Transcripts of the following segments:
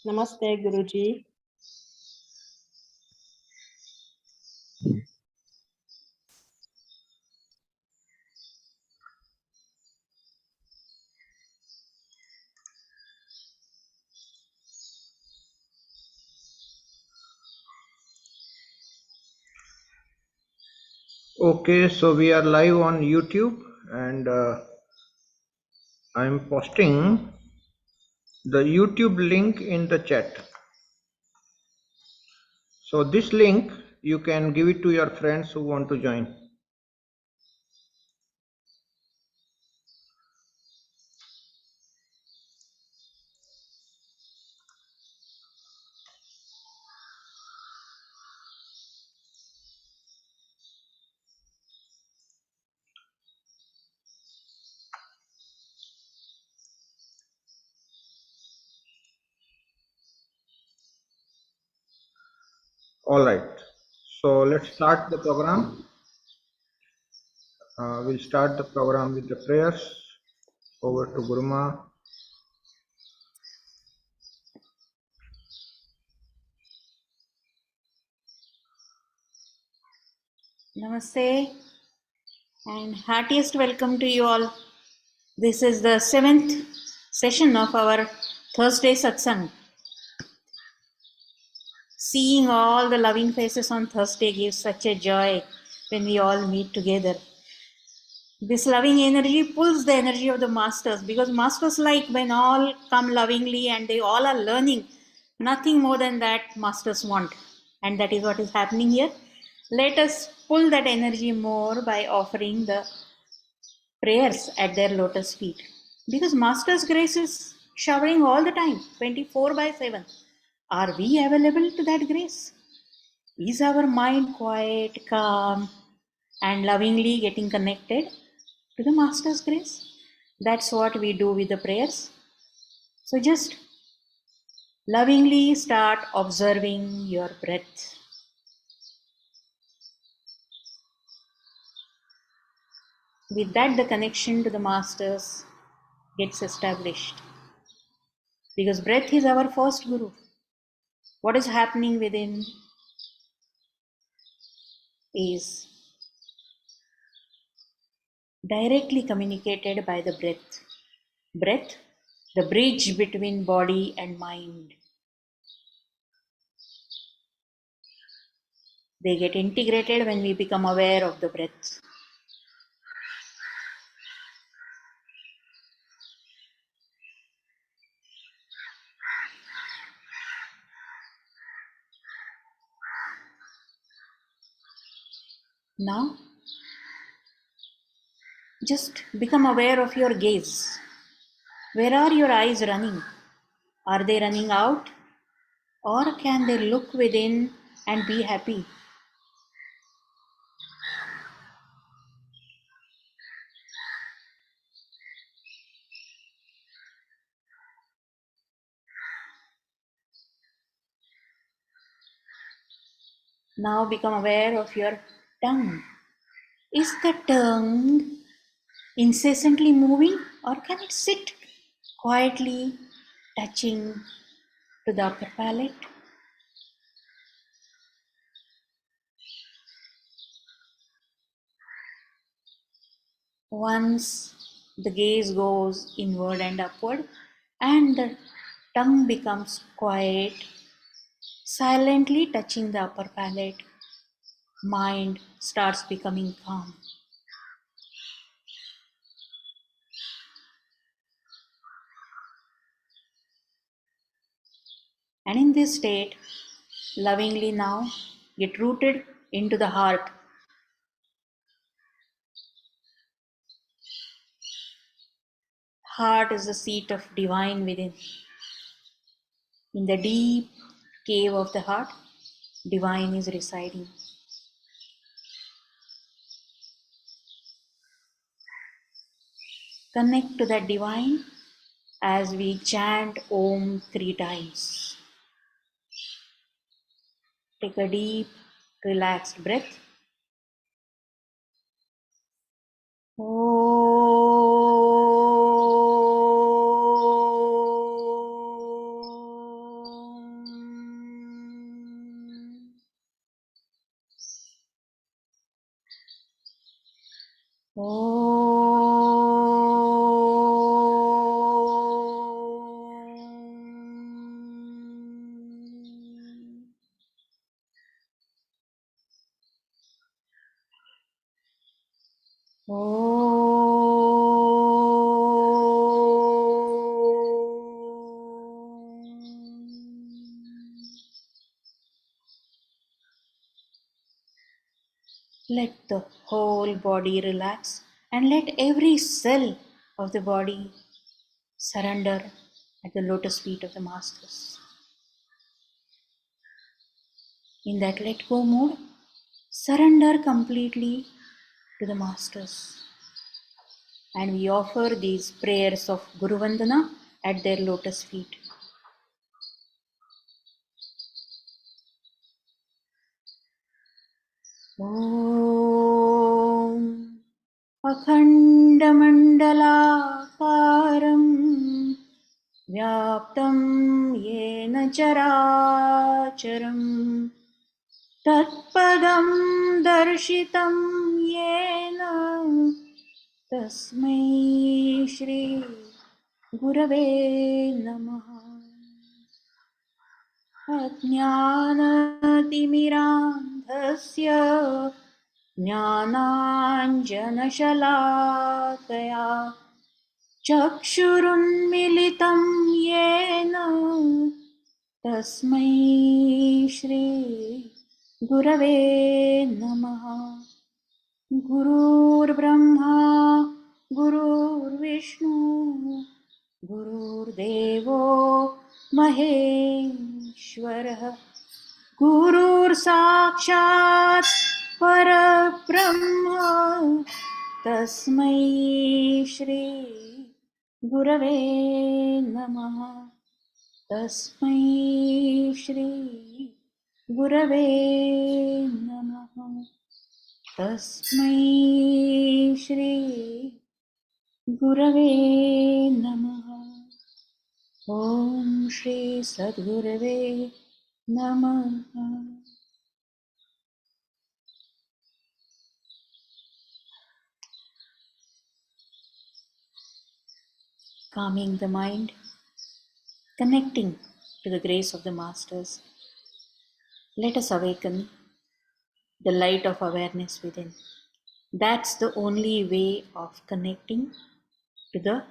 Namaste, Guruji. Okay, so we are live on YouTube and I'm posting the YouTube link in the chat. So this link, you can give it to your friends who want to join. All right, so let's start the program. We'll start the program with the prayers. Over to Guruma. Namaste and heartiest welcome to you all. This is the 7th session of our Thursday Satsang. Seeing all the loving faces on Thursday gives such a joy when we all meet together. This loving energy pulls the energy of the masters, because masters like when all come lovingly and they all are learning. Nothing more than that masters want, and that is what is happening here. Let us pull that energy more by offering the prayers at their lotus feet, because master's grace is showering all the time, 24/7. Are we available to that grace? Is our mind quiet, calm, and lovingly getting connected to the master's grace? That's what we do with the prayers. So just lovingly start observing your breath. With that, the connection to the masters gets established, because breath is our first guru. What is happening within is directly communicated by the breath. Breath, the bridge between body and mind. They get integrated when we become aware of the breath. Now, just become aware of your gaze. Where are your eyes running? Are they running out? Or can they look within and be happy? Now become aware of your tongue. Is the tongue incessantly moving, or can it sit quietly touching to the upper palate? Once the gaze goes inward and upward and the tongue becomes quiet, silently touching the upper palate, mind starts becoming calm. And in this state, lovingly now get rooted into the heart. Heart is the seat of divine within. In the deep cave of the heart, divine is residing. Connect to that divine as we chant Om 3 times. Take a deep, relaxed breath. Let the whole body relax and let every cell of the body surrender at the lotus feet of the Masters. In that let go mode, surrender completely to the Masters. And we offer these prayers of Guru Vandana at their lotus feet. Om अखण्डमण्डलाकारं व्याप्तं येन चराचरं तत्पदं दर्शितं येन तस्मै श्री गुरवे नमः। अज्ञानतिमिरान्धस्य ज्ञानाञ्जनशलाकया चक्षुरुन्मिलितं येन तस्मै श्री गुरवे नमः। गुरुर्ब्रह्मा गुरुर्विष्णु गुरुर्देवो महेश्वरः गुरुर्साक्षात् परब्रह्म तस्मै श्री गुरवे नमः। तस्मै श्री गुरवे नमः। तस्मै श्री गुरवे नमः। ॐ श्री सद्गुरवे नमः। Calming the mind, connecting to the grace of the Masters, let us awaken the light of awareness within. That's the only way of connecting to the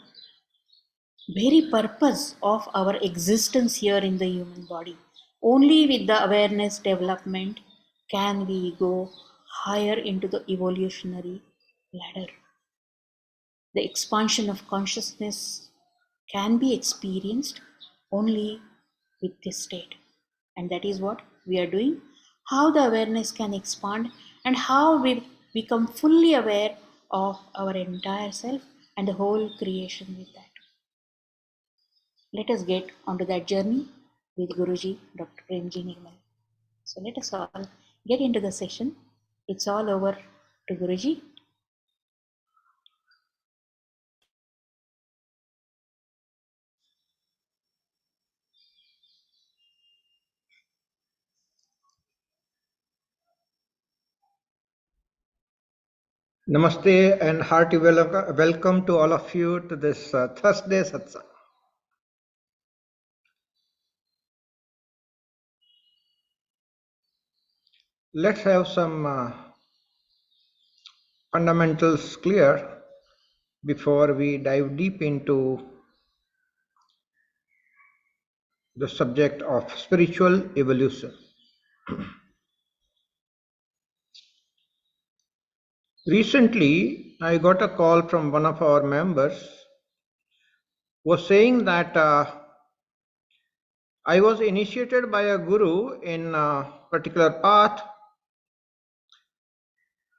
very purpose of our existence here in the human body. Only with the awareness development can we go higher into the evolutionary ladder. The expansion of consciousness can be experienced only with this state. And that is what we are doing. How the awareness can expand and how we become fully aware of our entire self and the whole creation with that. Let us get onto that journey with Guruji, Dr. Premji Nirmal. So let us all get into the session. It's all over to Guruji. Namaste and hearty welcome to all of you to this Thursday Satsang. Let's have some fundamentals clear before we dive deep into the subject of spiritual evolution. Recently, I got a call from one of our members who was saying that I was initiated by a guru in a particular path,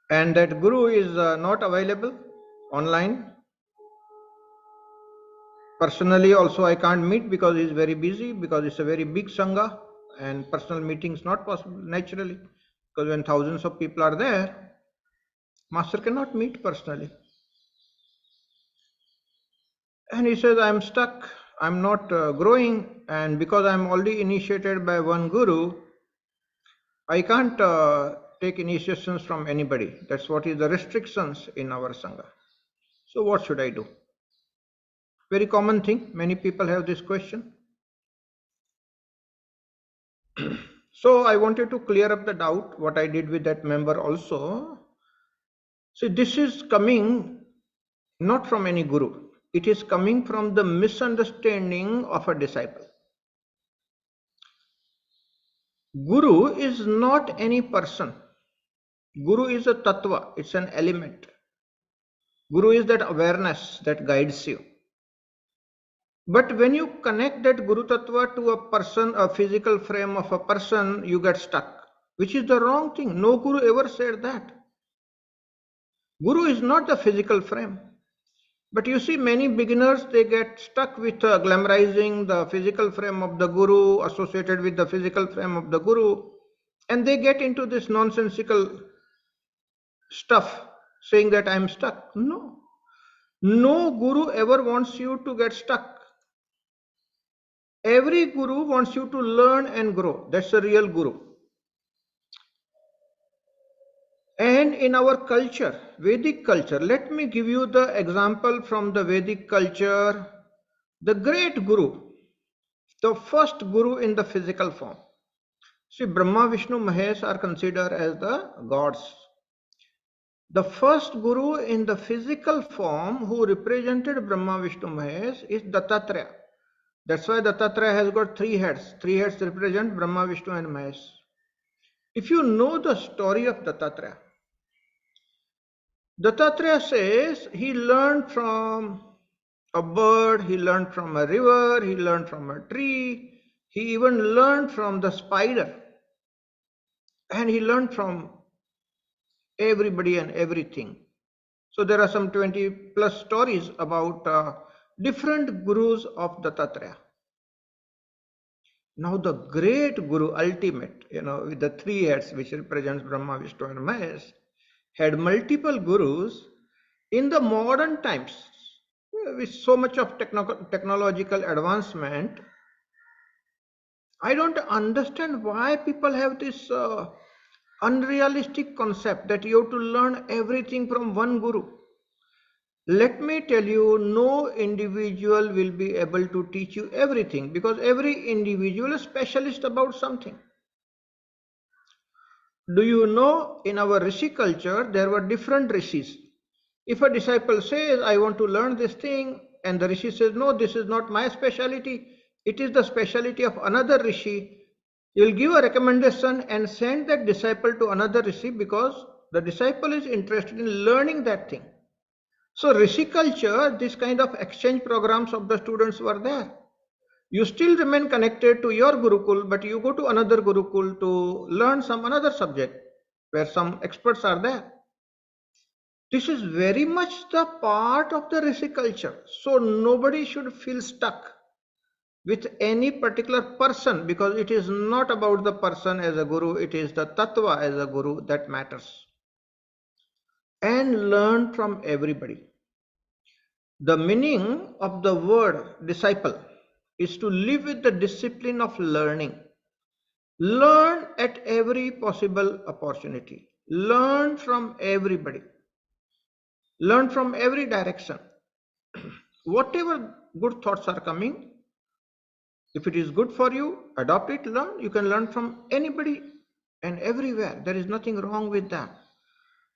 and that guru is not available online. Personally also I can't meet because he's very busy, because it's a very big sangha and personal meetings not possible naturally, because when thousands of people are there, master cannot meet personally. And he says, I'm stuck, I'm not growing, and because I'm already initiated by one guru, I can't take initiations from anybody. That's what is the restrictions in our Sangha. So what should I do? Very common thing. Many people have this question. So I wanted to clear up the doubt, what I did with that member also. See, this is coming not from any guru. It is coming from the misunderstanding of a disciple. Guru is not any person. Guru is a tattva, it's an element. Guru is that awareness that guides you. But when you connect that Guru Tattva to a person, a physical frame of a person, you get stuck, which is the wrong thing. No Guru ever said that. Guru is not the physical frame. But you see, many beginners, they get stuck with glamorizing the physical frame of the Guru, associated with the physical frame of the Guru, and they get into this nonsensical stuff, saying that I am stuck. No. No Guru ever wants you to get stuck. Every Guru wants you to learn and grow. That's a real Guru. And in our culture, Vedic culture, let me give you the example from the Vedic culture. The great Guru, the first Guru in the physical form. See, Brahma, Vishnu, Mahesh are considered as the gods. The first Guru in the physical form who represented Brahma, Vishnu, Mahesh is Dattatreya. That's why Dattatreya has got 3 heads. 3 heads represent Brahma, Vishnu and Mahesh. If you know the story of Dattatreya, Dattatreya says he learned from a bird, he learned from a river, he learned from a tree, he even learned from the spider, and he learned from everybody and everything. So there are some 20 plus stories about different gurus of Dattatreya. Now the great Guru, ultimate, with the 3 heads which represents Brahma, Vishnu and Mahesh, had multiple gurus. In the modern times, with so much of technological advancement, I don't understand why people have this unrealistic concept that you have to learn everything from one Guru. Let me tell you, no individual will be able to teach you everything, because every individual is specialist about something. Do you know, in our Rishi culture, there were different Rishis. If a disciple says, I want to learn this thing, and the Rishi says, no, this is not my speciality, it is the speciality of another Rishi, you will give a recommendation and send that disciple to another Rishi, because the disciple is interested in learning that thing. So Rishi culture, this kind of exchange programs of the students were there. You still remain connected to your Gurukul, but you go to another Gurukul to learn some another subject where some experts are there. This is very much the part of the Rishi culture. So nobody should feel stuck with any particular person, because it is not about the person as a Guru, it is the Tattva as a Guru that matters. And learn from everybody. The meaning of the word disciple is to live with the discipline of learning. Learn at every possible opportunity. Learn from everybody. Learn from every direction. Whatever good thoughts are coming, if it is good for you, adopt it, learn. You can learn from anybody and everywhere. There is nothing wrong with that.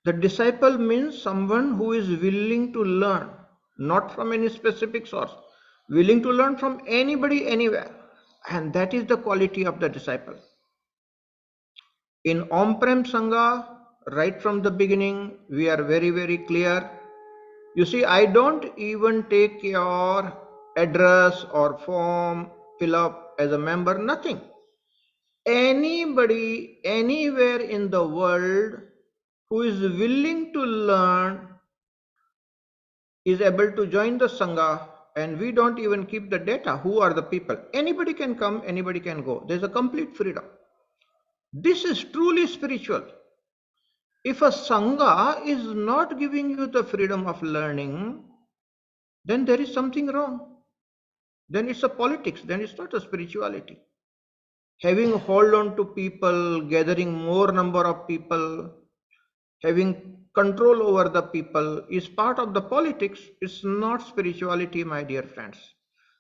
The disciple means someone who is willing to learn, not from any specific source, willing to learn from anybody, anywhere. And that is the quality of the disciple. In Om-Prem Sangha, right from the beginning, we are very, very clear. You see, I don't even take your address or form, fill up as a member, nothing. Anybody, anywhere in the world who is willing to learn is able to join the Sangha, and we don't even keep the data. Who are the people? Anybody can come, anybody can go. There's a complete freedom. This is truly spiritual. If a Sangha is not giving you the freedom of learning, then there is something wrong. Then it's a politics, then it's not a spirituality. having hold on to people, gathering more number of people, having control over the people is part of the politics. It's not spirituality, my dear friends.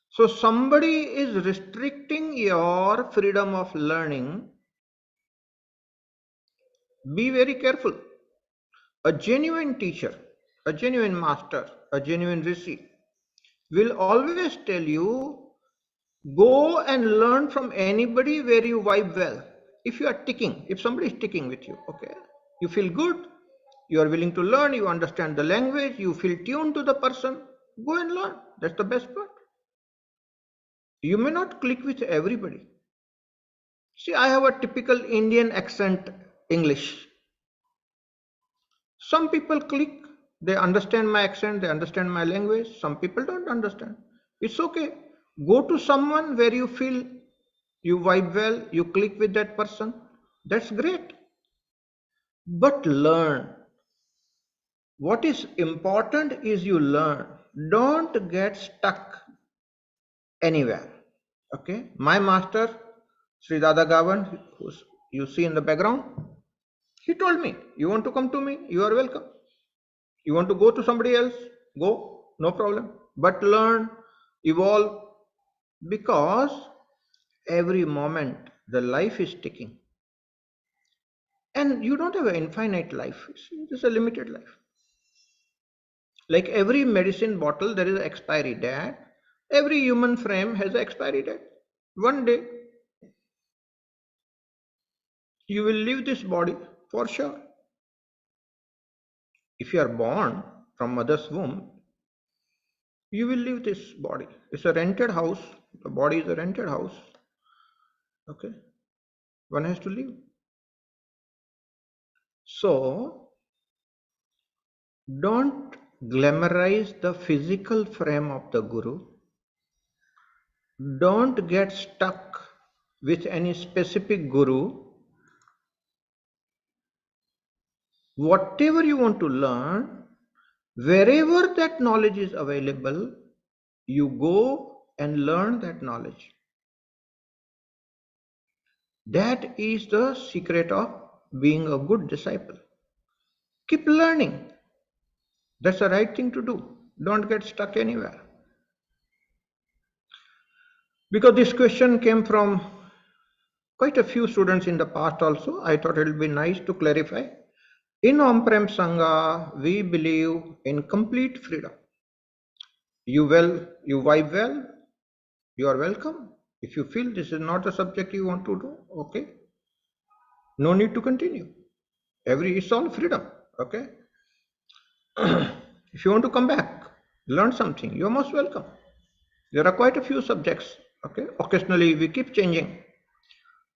So somebody is restricting your freedom of learning. Be very careful. A genuine teacher, a genuine master, a genuine rishi will always tell you, go and learn from anybody where you vibe well. If you are ticking, if somebody is ticking with you, okay, you feel good, you are willing to learn, you understand the language, you feel tuned to the person, go and learn. That's the best part. You may not click with everybody. See, I have a typical Indian accent English. Some people click, they understand my accent, they understand my language. Some people don't understand. It's okay. Go to someone where you feel you vibe well, you click with that person. That's great. But learn. What is important is you learn. Don't get stuck anywhere. Okay. My master, Sri Dada Gavan, who you see in the background, he told me, you want to come to me, you are welcome. You want to go to somebody else, go, no problem. But learn, evolve, because every moment the life is ticking. And you don't have an infinite life, it's a limited life. Like every medicine bottle, there is an expiry date. Every human frame has an expiry date. One day, you will leave this body for sure. If you are born from mother's womb, you will leave this body. It's a rented house. The body is a rented house. Okay. One has to leave. So, don't glamorize the physical frame of the Guru. Don't get stuck with any specific Guru. Whatever you want to learn, wherever that knowledge is available, you go and learn that knowledge. That is the secret of being a good disciple. Keep learning. That's the right thing to do. Don't get stuck anywhere. Because this question came from quite a few students in the past also, I thought it would be nice to clarify. In Om-Prem Sangha, we believe in complete freedom. You vibe well, you are welcome. If you feel this is not the subject you want to do, okay, no need to continue. It's all freedom, okay. If you want to come back, learn something, you're most welcome. There are quite a few subjects, okay. Occasionally we keep changing.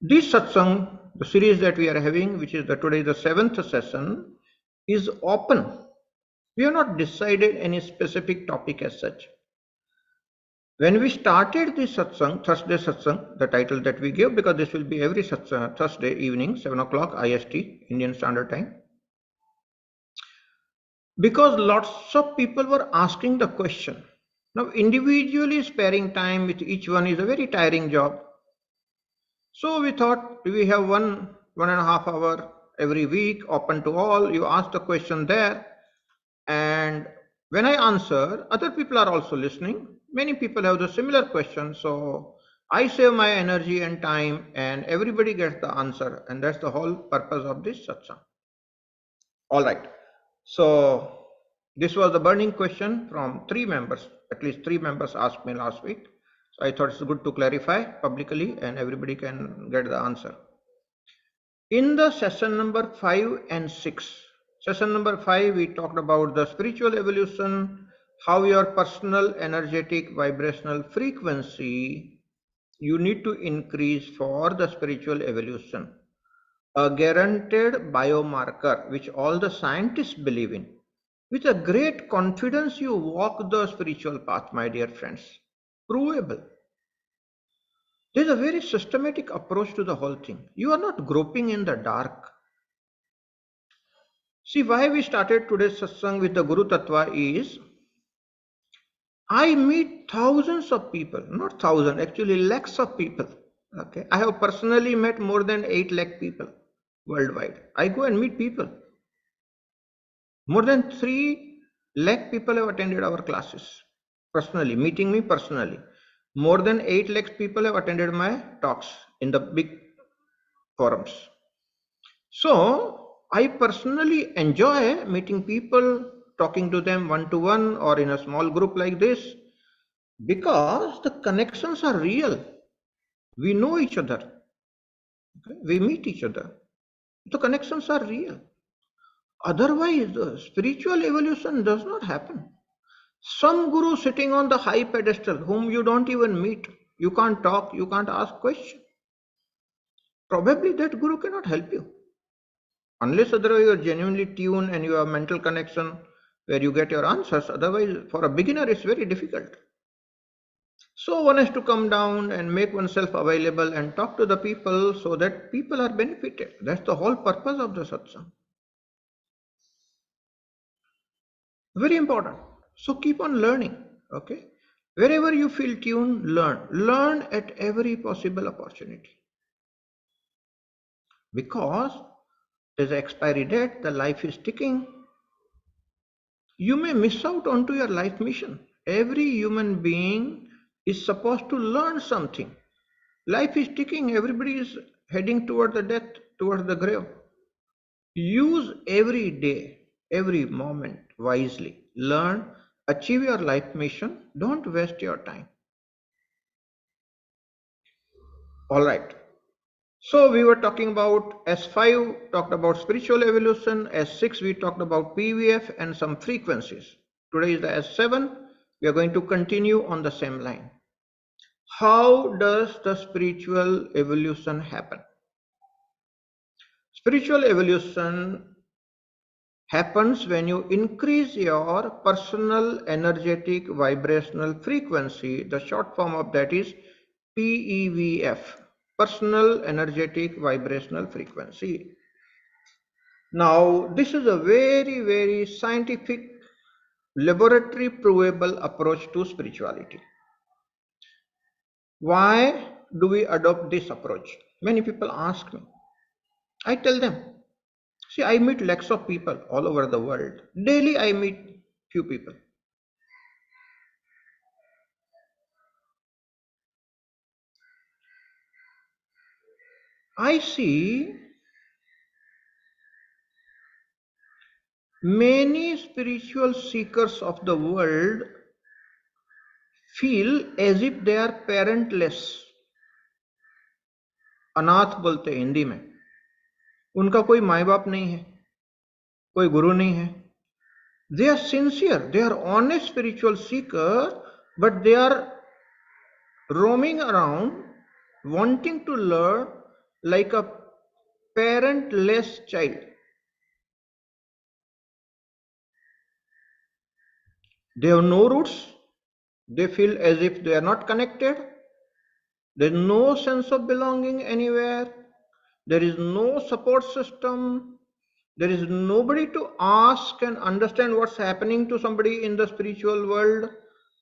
This satsang, the series that we are having, which is today the 7th session, is open. We have not decided any specific topic as such. When we started this satsang, Thursday satsang, the title that we gave, because this will be every Thursday evening, 7 o'clock IST, Indian Standard Time. Because lots of people were asking the question. Now, individually sparing time with each one is a very tiring job. So we thought we have 1.5 hour every week open to all. You ask the question there, and when I answer, other people are also listening. Many people have the similar question, so I save my energy and time, and everybody gets the answer, and that's the whole purpose of this satsang. All right. So this was the burning question from 3 members. At least 3 members asked me last week. So I thought it's good to clarify publicly and everybody can get the answer. In the session number 5 and 6, session number 5, we talked about the spiritual evolution, how your personal energetic vibrational frequency you need to increase for the spiritual evolution. A guaranteed biomarker which all the scientists believe in. With a great confidence you walk the spiritual path, my dear friends. Provable. There's a very systematic approach to the whole thing. You are not groping in the dark. See, why we started today's satsang with the Guru Tattva is, I meet thousands of people, not thousands, actually lakhs of people. Okay, I have personally met more than 8 lakh people worldwide. I go and meet people. More than 3 lakh people have attended our classes personally, meeting me personally. More than 8 lakh people have attended my talks in the big forums. So I personally enjoy meeting people, talking to them one to one or in a small group like this, because the connections are real. We know each other. Okay? We meet each other. The connections are real. Otherwise, the spiritual evolution does not happen. Some guru sitting on the high pedestal whom you don't even meet, you can't talk, you can't ask questions. Probably that guru cannot help you. Unless otherwise you are genuinely tuned and you have mental connection where you get your answers. Otherwise, for a beginner, it's very difficult. So one has to come down and make oneself available and talk to the people so that people are benefited. That's the whole purpose of the satsang. Very important. So keep on learning. Okay. Wherever you feel tuned, learn. Learn at every possible opportunity. Because there's an expiry date, the life is ticking. You may miss out onto your life mission. Every human being is supposed to learn something. Life is ticking, everybody is heading toward the death, towards the grave. Use every day, every moment wisely. Learn, achieve your life mission. Don't waste your time. All right. So we were talking about S5, talked about spiritual evolution. S6, we talked about PVF and some frequencies. Today is the S7. We are going to continue on the same line. How does the spiritual evolution happen? Spiritual evolution happens when you increase your personal energetic vibrational frequency. The short form of that is PEVF, personal energetic vibrational frequency. Now, this is a very, very scientific, laboratory provable approach to spirituality. Why do we adopt this approach? Many people ask me. I tell them, see, I meet lakhs of people all over the world. Daily I meet few people. I see many spiritual seekers of the world feel as if they are parentless. अनाथ बोलते हैं हिंदी में. उनका कोई माँ बाप नहीं है, कोई गुरु नहीं है. They are sincere, they are honest spiritual seekers, but they are roaming around wanting to learn like a parentless child. They have no roots. They feel as if they are not connected. There is no sense of belonging anywhere. There is no support system. There is nobody to ask and understand what's happening to somebody in the spiritual world.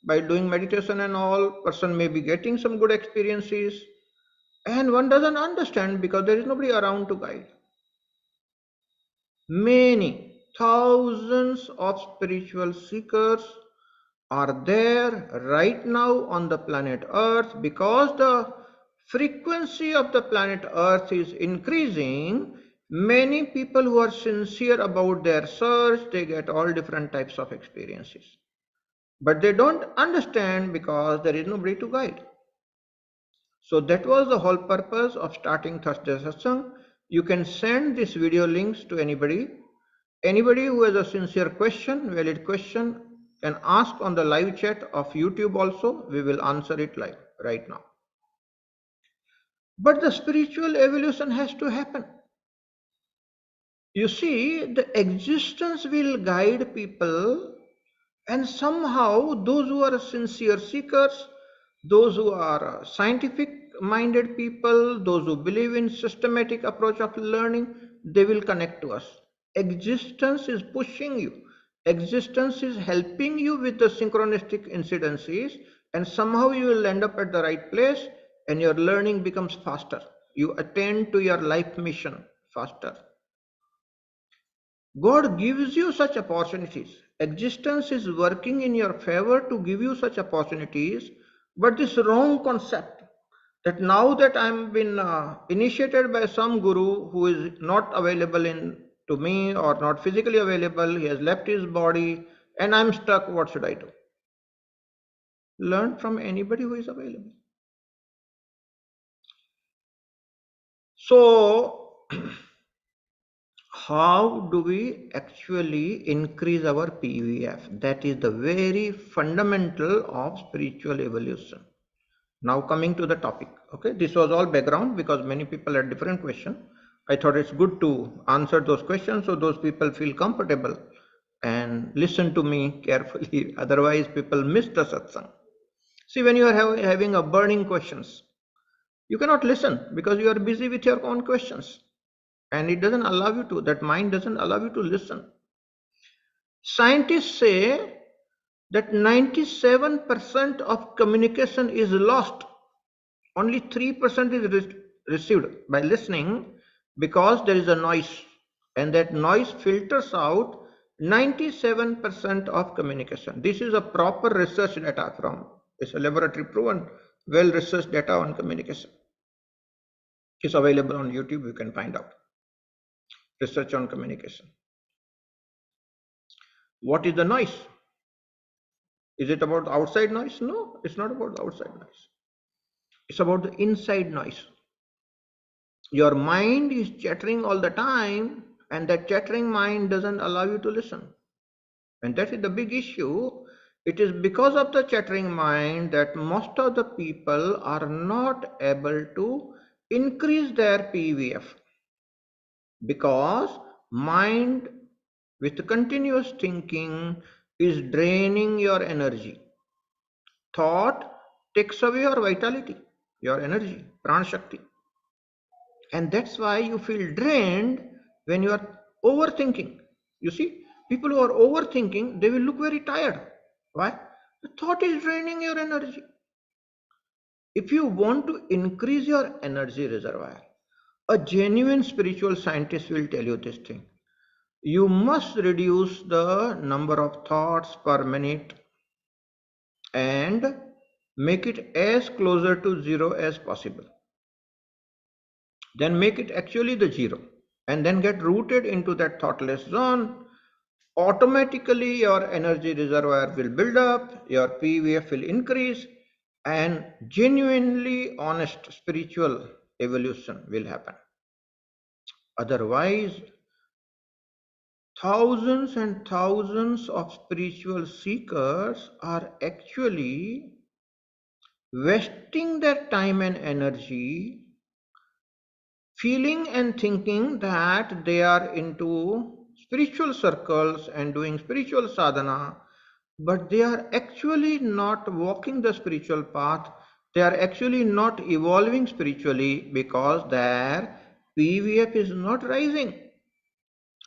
By doing meditation and all, person may be getting some good experiences. And one doesn't understand because there is nobody around to guide. Many thousands of spiritual seekers are there right now on the planet Earth because the frequency of the planet Earth is increasing. Many people who are sincere about their search, they get all different types of experiences. But they don't understand because there is nobody to guide. So that was the whole purpose of starting Thursday Satsang. You can send these video links to anybody. Anybody who has a sincere question, valid question, can ask on the live chat of YouTube also. We will answer it live right now. But the spiritual evolution has to happen. You see, the existence will guide people, and somehow those who are sincere seekers, those who are scientific minded people, those who believe in systematic approach of learning, they will connect to us. Existence is pushing you. Existence is helping you with the synchronistic incidences, and somehow you will end up at the right place. and your learning becomes faster. You attend to your life mission faster. God gives you such opportunities. Existence is working in your favor to give you such opportunities, but this wrong concept that now that I'm been initiated by some guru who is not available to me or not physically available, he has left his body and I'm stuck, what should I do? Learn from anybody who is available. So, how do we actually increase our PVF? That is the very fundamental of spiritual evolution. Now coming to the topic. Okay, this was all background because many people had different questions. I thought it's good to answer those questions so those people feel comfortable and listen to me carefully. Otherwise, people miss the satsang. See, when you are having a burning questions, you cannot listen because you are busy with your own questions. And it doesn't allow you to, that mind doesn't allow you to listen. Scientists say that 97% of communication is lost. Only 3% is received by listening because there is a noise. And that noise filters out 97% of communication. This is a proper research data from, it's a laboratory proven, well researched data on communication. It's available on YouTube, you can find out. Research on communication. What is the noise? Is it about outside noise? No, it's not about outside noise. It's about the inside noise. Your mind is chattering all the time, and that chattering mind doesn't allow you to listen. And that is the big issue. It is because of the chattering mind that most of the people are not able to increase their PVF. Because mind with continuous thinking is draining your energy. Thought takes away your vitality, your energy, prana shakti. And that's why you feel drained when you are overthinking. You see, people who are overthinking, they will look very tired. Why? The thought is draining your energy. If you want to increase your energy reservoir, a genuine spiritual scientist will tell you this thing. You must reduce the number of thoughts per minute and make it as closer to zero as possible. Then make it actually the zero and then get rooted into that thoughtless zone. Automatically your energy reservoir will build up, your PVF will increase, and genuinely honest spiritual evolution will happen. Otherwise, thousands and thousands of spiritual seekers are actually wasting their time and energy feeling and thinking that they are into spiritual circles and doing spiritual sadhana, but they are actually not walking the spiritual path. They are actually not evolving spiritually because their PVF is not rising.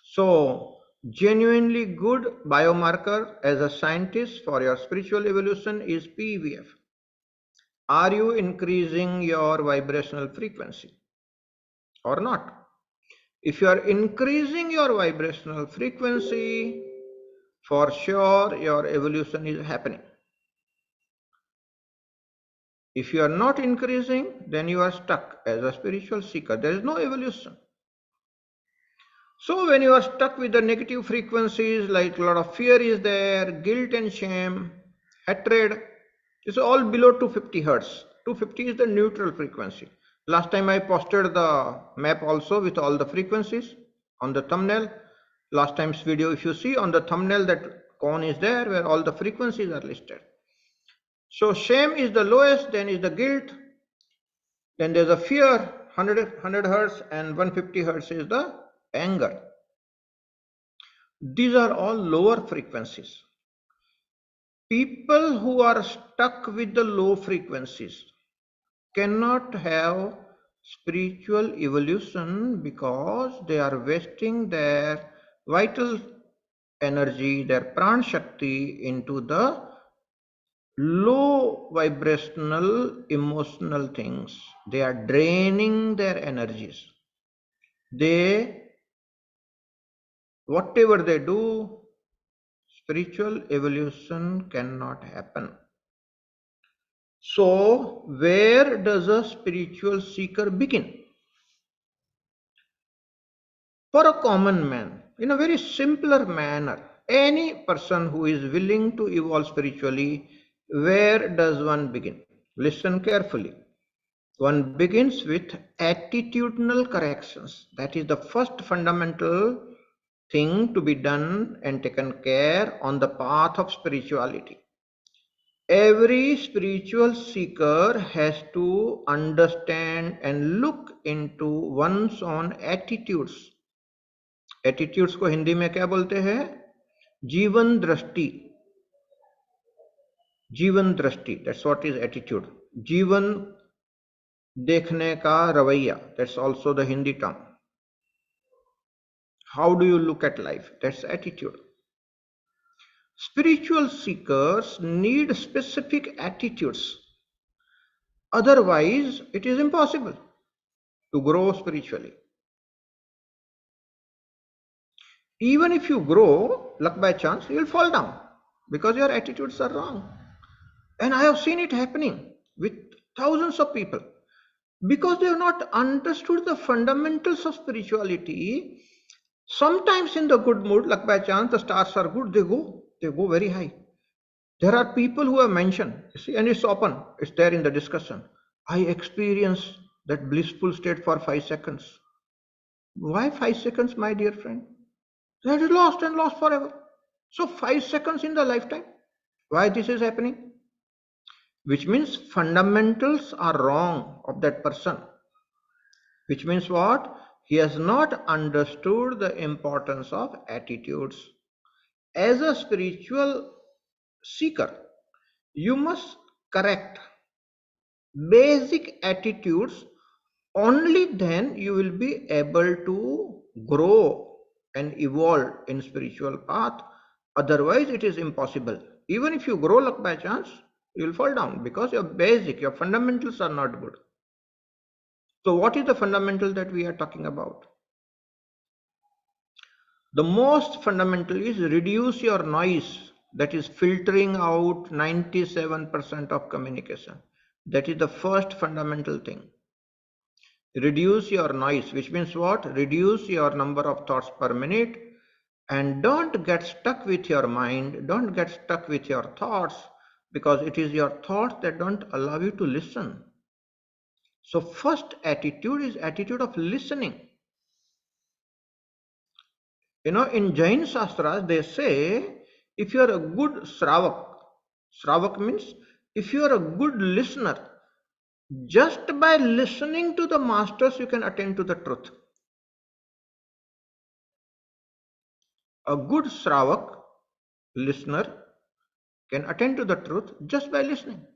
So, genuinely good biomarker as a scientist for your spiritual evolution is PVF. Are you increasing your vibrational frequency or not? If you are increasing your vibrational frequency, for sure your evolution is happening. If you are not increasing, then you are stuck as a spiritual seeker. There is no evolution. So when you are stuck with the negative frequencies, like a lot of fear is there, guilt and shame, hatred, it's all below 250 hertz. 250 is the neutral frequency. Last time I posted the map also with all the frequencies on the thumbnail. Last time's video, if you see on the thumbnail, that cone is there where all the frequencies are listed. So shame is the lowest, then is the guilt, then there's a fear, 100 hertz, and 150 hertz is the anger. These are all lower frequencies. People who are stuck with the low frequencies cannot have spiritual evolution because they are wasting their vital energy, their prana shakti into the low vibrational emotional things. They are draining their energies. They, whatever they do, spiritual evolution cannot happen. So, where does a spiritual seeker begin? For a common man, in a very simpler manner, any person who is willing to evolve spiritually, where does one begin? Listen carefully. One begins with attitudinal corrections. That is the first fundamental thing to be done and taken care on the path of spirituality. Every spiritual seeker has to understand and look into one's own attitudes. Attitudes को हिंदी में क्या बोलते हैं? जीवन दृष्टि. जीवन दृष्टि, that's what is attitude. जीवन देखने का रवैया, that's also the Hindi term. How do you look at life, that's attitude. Spiritual seekers need specific attitudes. Otherwise, it is impossible to grow spiritually. Even if you grow, luck by chance, you will fall down because your attitudes are wrong. And I have seen it happening with thousands of people. Because they have not understood the fundamentals of spirituality, sometimes in the good mood, luck by chance, the stars are good, they go very high. There are people who have mentioned, you see, and it's open, it's there in the discussion. I experienced that blissful state for 5 seconds. Why 5 seconds, my dear friend? That is lost and lost forever. So 5 seconds in the lifetime. Why this is happening? Which means fundamentals are wrong of that person. Which means what? He has not understood the importance of attitudes. As a spiritual seeker, you must correct basic attitudes. Only then you will be able to grow and evolve in spiritual path. Otherwise, it is impossible. Even if you grow luck by chance, you will fall down because your basic, your fundamentals are not good. So what is the fundamental that we are talking about? The most fundamental is reduce your noise, that is filtering out 97% of communication. That is the first fundamental thing. Reduce your noise, which means what? Reduce your number of thoughts per minute, and don't get stuck with your mind, don't get stuck with your thoughts, because it is your thoughts that don't allow you to listen. So first attitude is attitude of listening. You know, in Jain Shastras, they say, if you are a good Shravak means if you are a good listener, just by listening to the masters, you can attain to the truth. A good Shravak, listener, can attain to the truth just by listening.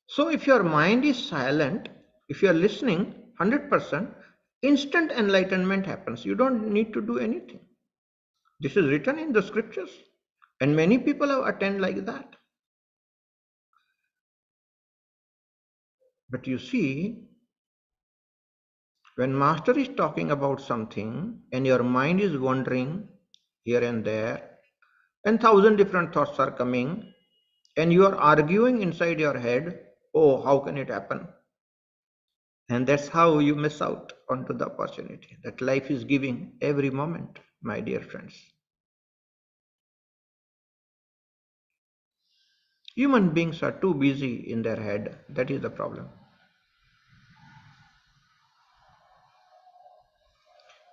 So if your mind is silent, if you are listening 100%, instant enlightenment happens. You don't need to do anything. This is written in the scriptures, and many people have attained like that. But you see, when master is talking about something and your mind is wandering here and there, and 1,000 different thoughts are coming, and you are arguing inside your head, oh, how can it happen? And that's how you miss out onto the opportunity that life is giving every moment, my dear friends. Human beings are too busy in their head. That is the problem.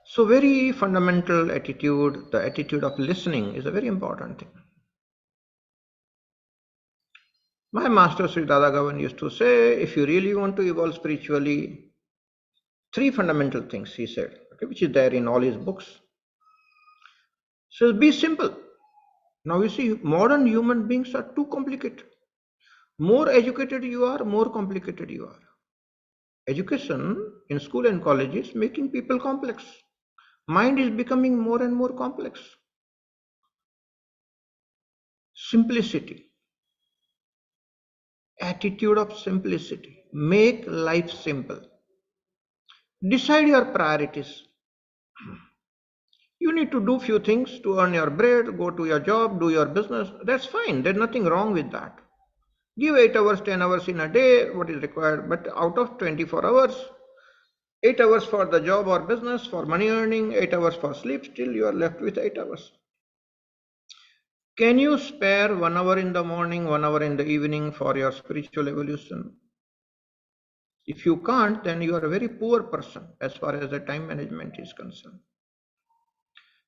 So very fundamental attitude, the attitude of listening, is a very important thing. My master Sri Dadagavan used to say, if you really want to evolve spiritually, 3 fundamental things, he said, okay, which is there in all his books. So be simple. Now you see, modern human beings are too complicated. More educated you are, more complicated you are. Education in school and college is making people complex. Mind is becoming more and more complex. Simplicity. attitude of simplicity. Make life simple. Decide your priorities. You need to do few things to earn your bread, go to your job, do your business. That's fine. There's nothing wrong with that. Give 8 hours, 10 hours in a day, what is required. But out of 24 hours, 8 hours for the job or business, for money earning, 8 hours for sleep, still you are left with 8 hours. Can you spare 1 hour in the morning, 1 hour in the evening for your spiritual evolution? If you can't, then you are a very poor person as far as the time management is concerned.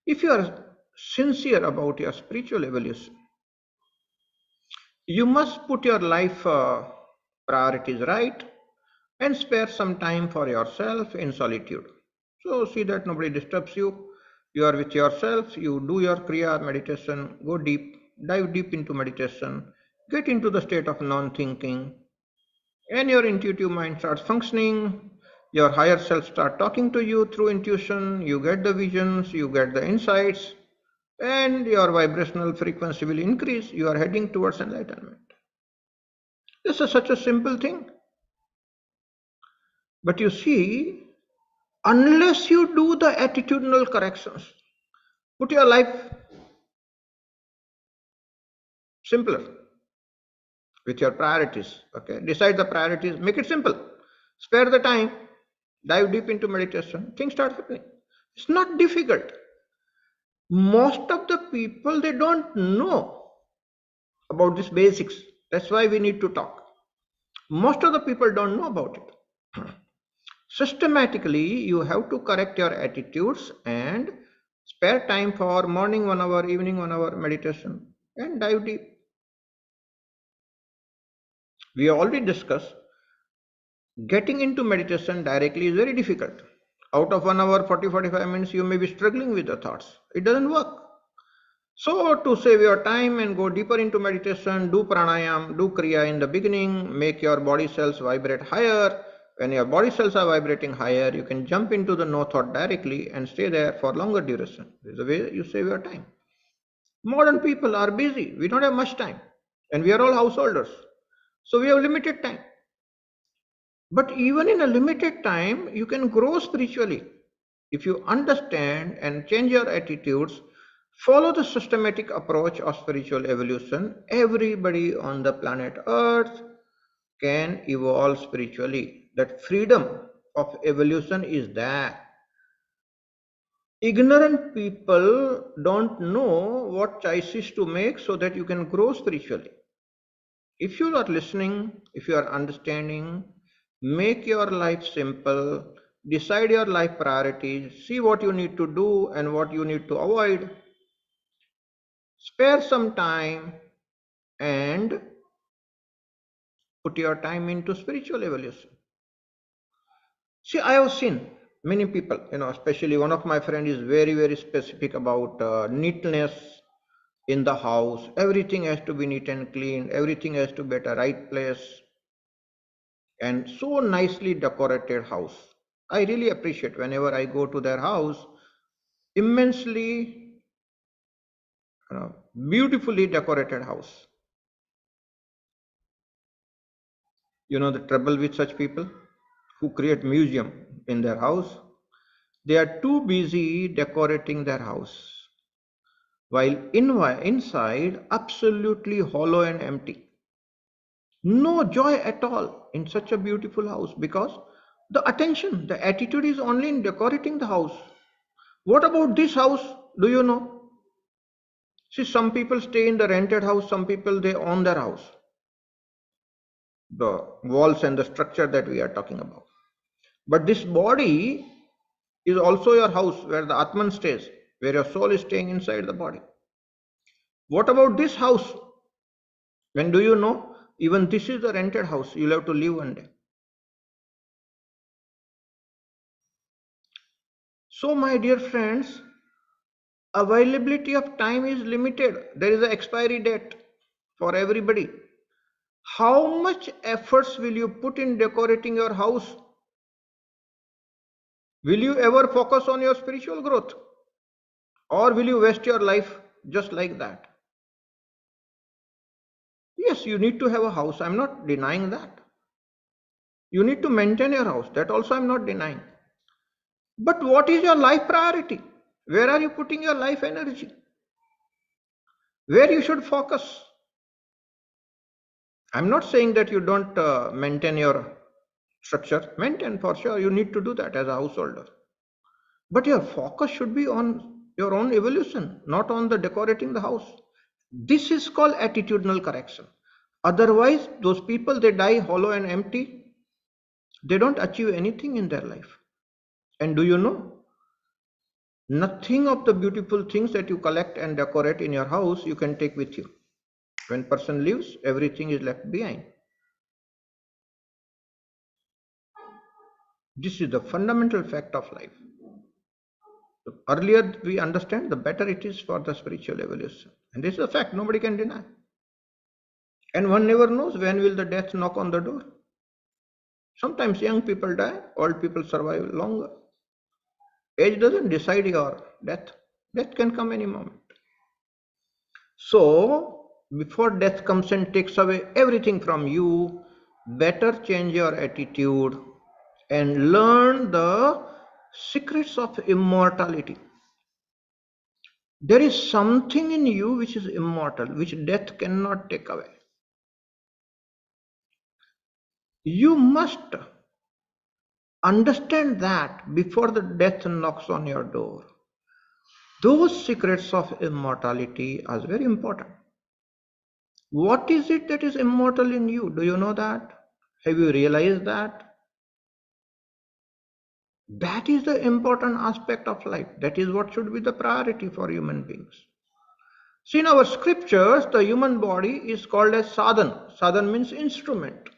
If you are sincere about your spiritual evolution, you must put your life priorities right and spare some time for yourself in solitude. So see that nobody disturbs you. You are with yourself, you do your Kriya meditation, go deep, dive deep into meditation, get into the state of non-thinking, and your intuitive mind starts functioning. Your higher self start talking to you through intuition, you get the visions, you get the insights, and your vibrational frequency will increase. You are heading towards enlightenment. This is such a simple thing. But you see, unless you do the attitudinal corrections, put your life simpler with your priorities. Okay, decide the priorities, make it simple, spare the time, dive deep into meditation, things start happening. It's not difficult. Most of the people, they don't know about these basics. That's why we need to talk. Most of the people don't know about it. Systematically, you have to correct your attitudes and spare time for morning 1 hour, evening 1 hour meditation and dive deep. We already discussed getting into meditation directly is very difficult. Out of 1 hour, 40-45 minutes, you may be struggling with the thoughts. It doesn't work. So to save your time and go deeper into meditation, do pranayam, do kriya in the beginning, make your body cells vibrate higher. When your body cells are vibrating higher, you can jump into the no thought directly and stay there for longer duration. This is the way you save your time. Modern people are busy. We don't have much time. And we are all householders. So we have limited time. But even in a limited time, you can grow spiritually. If you understand and change your attitudes, follow the systematic approach of spiritual evolution, everybody on the planet Earth can evolve spiritually. That freedom of evolution is there. Ignorant people don't know what choices to make so that you can grow spiritually. If you are listening, if you are understanding, make your life simple, decide your life priorities, see what you need to do and what you need to avoid, spare some time and put your time into spiritual evolution. See, I have seen many people, especially one of my friends is very, very specific about neatness in the house. Everything has to be neat and clean. Everything has to be at a right place. And so nicely decorated house. I really appreciate whenever I go to their house, immensely beautifully decorated house. The trouble with such people who create museum in their house, they are too busy decorating their house, while inside absolutely hollow and empty. No joy at all in such a beautiful house because the attention, the attitude is only in decorating the house. What about this house? Do you know? See, some people stay in the rented house, some people they own their house. The walls and the structure that we are talking about. But this body is also your house where the Atman stays, where your soul is staying inside the body. What about this house? When do you know? Even this is a rented house. You'll have to live one day. So, my dear friends, availability of time is limited. There is an expiry date for everybody. How much efforts will you put in decorating your house? Will you ever focus on your spiritual growth? Or will you waste your life just like that? Yes, you need to have a house. I'm not denying that. You need to maintain your house. That also I'm not denying. But what is your life priority? Where are you putting your life energy? Where you should focus? I'm not saying that you don't maintain your structure. Maintain for sure. You need to do that as a householder. But your focus should be on your own evolution, not on the decorating the house. This is called attitudinal correction. Otherwise, those people, they die hollow and empty. They don't achieve anything in their life. And do you know? Nothing of the beautiful things that you collect and decorate in your house you can take with you. When person leaves, everything is left behind. This is the fundamental fact of life. The earlier we understand, the better it is for the spiritual evolution. And this is a fact nobody can deny. And one never knows when will the death knock on the door. Sometimes young people die, old people survive longer. Age doesn't decide your death. Death can come any moment. So, before death comes and takes away everything from you, better change your attitude and learn the secrets of immortality. There is something in you which is immortal, which death cannot take away. You must understand that before the death knocks on your door. Those secrets of immortality are very important. What is it that is immortal in you? Do you know that? Have you realized that? That is the important aspect of life. That is what should be the priority for human beings. See, in our scriptures, the human body is called as sadhan. Sadhan means instrument.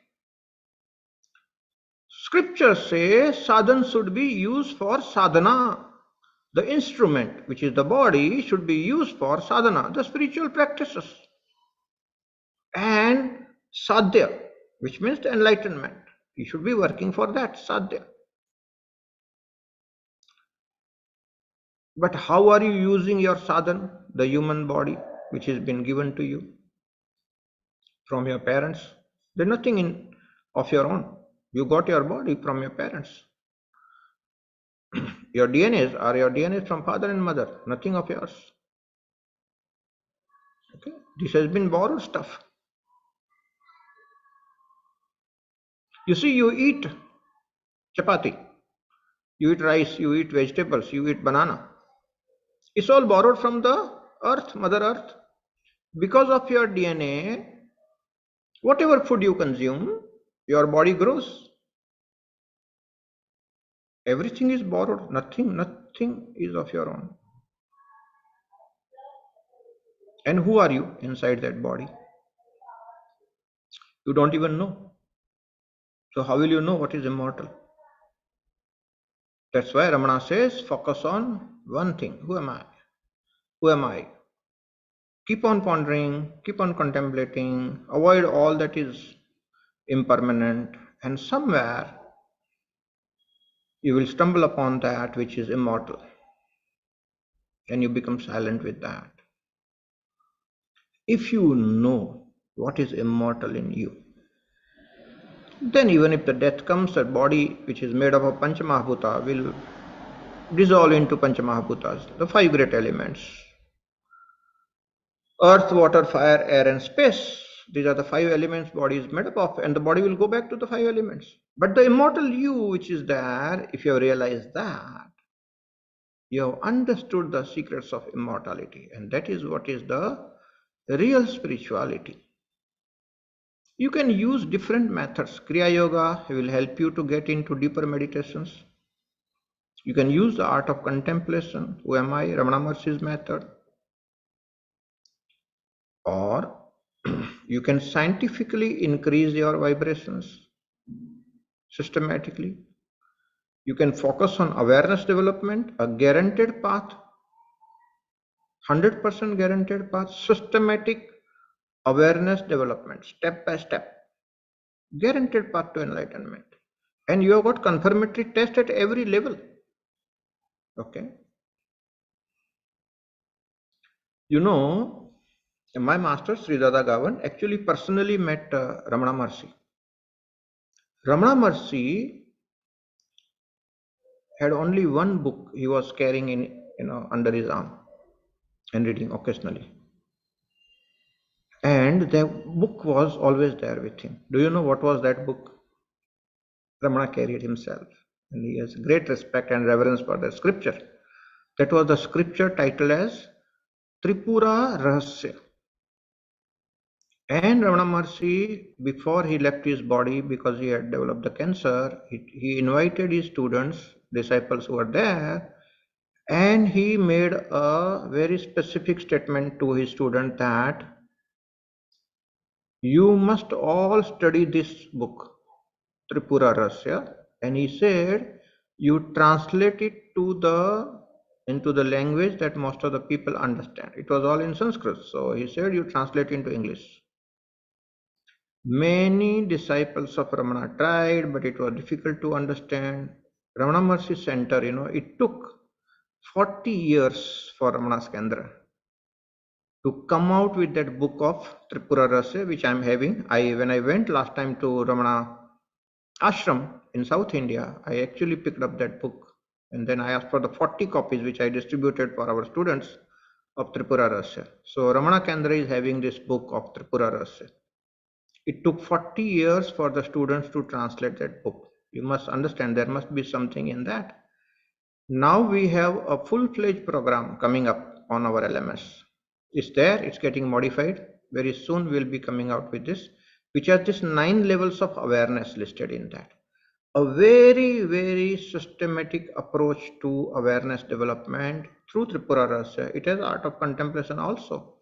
Scriptures say sadhan should be used for sadhana. The instrument, which is the body, should be used for sadhana, the spiritual practices. And sadhya, which means the enlightenment. You should be working for that, sadhya. But how are you using your sadhan, the human body, which has been given to you from your parents? There's nothing of your own. You got your body from your parents. Your DNAs are your DNAs from father and mother, nothing of yours. Okay? This has been borrowed stuff. You see, you eat chapati, you eat rice, you eat vegetables, you eat banana. It's all borrowed from the earth, Mother Earth. Because of your DNA, whatever food you consume, your body grows. Everything is borrowed, nothing is of your own. And who are you inside that body? You don't even know. So how will you know what is immortal? That's why Ramana says, focus on one thing. Who am I? Who am I? Keep on pondering, keep on contemplating, avoid all that is impermanent, and somewhere you will stumble upon that which is immortal. And you become silent with that. If you know what is immortal in you, then even if the death comes, that body which is made up of Panchamahabhuta will dissolve into Panchamahabhutas, the five great elements. Earth, water, fire, air and space. These are the five elements body is made up of, and the body will go back to the five elements. But the immortal you which is there, if you have realized that, you have understood the secrets of immortality, and that is what is the real spirituality. You can use different methods. Kriya Yoga will help you to get into deeper meditations. You can use the art of contemplation, who am I, Ramana Maharshi's method. Or you can scientifically increase your vibrations systematically. You can focus on awareness development, a guaranteed path, 100% guaranteed path, systematic awareness development, step by step, guaranteed path to enlightenment. And you have got confirmatory test at every level. Okay. You know, And my master, Sri Dada Gavan, actually personally met Ramana Maharshi. Ramana Maharshi had only one book he was carrying under his arm and reading occasionally. And the book was always there with him. Do you know what was that book? Ramana carried himself. And he has great respect and reverence for the scripture. That was the scripture titled as Tripura Rahasya. And Ramana Maharshi, before he left his body because he had developed the cancer, he invited his students, disciples who were there, and he made a very specific statement to his student that you must all study this book, Tripura Rasya. And he said, you translate it into the language that most of the people understand. It was all in Sanskrit. So he said, you translate into English. Many disciples of Ramana tried, but it was difficult to understand. Ramana Maharshi Center, it took 40 years for Ramana Kendra to come out with that book of Tripura Rasya, which I'm having. When I went last time to Ramana Ashram in South India, I actually picked up that book. And then I asked for the 40 copies, which I distributed for our students of Tripura Rasya. So Ramana Kendra is having this book of Tripura Rasya. It took 40 years for the students to translate that book. You must understand there must be something in that. Now we have a full-fledged program coming up on our LMS. It's there, it's getting modified. Very soon we'll be coming out with this, which has this 9 levels of awareness listed in that. A very, very systematic approach to awareness development through Tripura Rasya. It has art of contemplation also.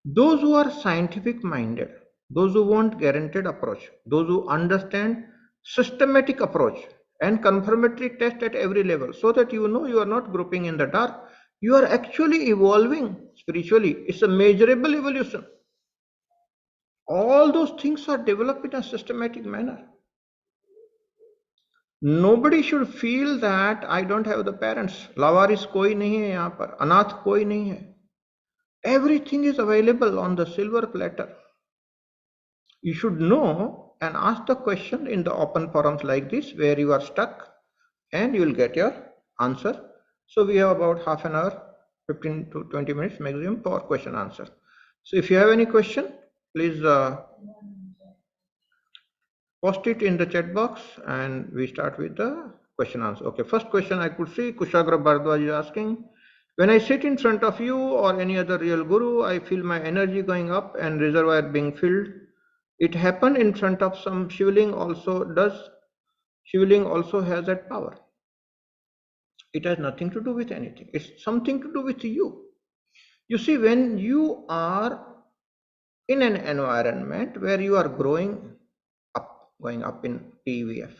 Those who are scientific minded, those who want guaranteed approach, those who understand systematic approach and confirmatory test at every level, so that you know you are not groping in the dark, you are actually evolving spiritually. It's a measurable evolution. All those things are developed in a systematic manner. Nobody should feel that I don't have the parents. Lavaris koi nahi hai yahan par, anath koi nahi hai. Everything is available on the silver platter. You should know and ask the question in the open forums like this where you are stuck, and you will get your answer. So we have about half an hour, 15 to 20 minutes maximum for question answer. So if you have any question, please post it in the chat box and we start with the question answer. Okay, first question I could see Kushagra Bhardwaj is asking, when I sit in front of you or any other real guru, I feel my energy going up and reservoir being filled. It happened in front of some shivling also. Does shivling also has that power? It has nothing to do with anything. It's something to do with you. You see, when you are in an environment where you are growing up, going up in PVF,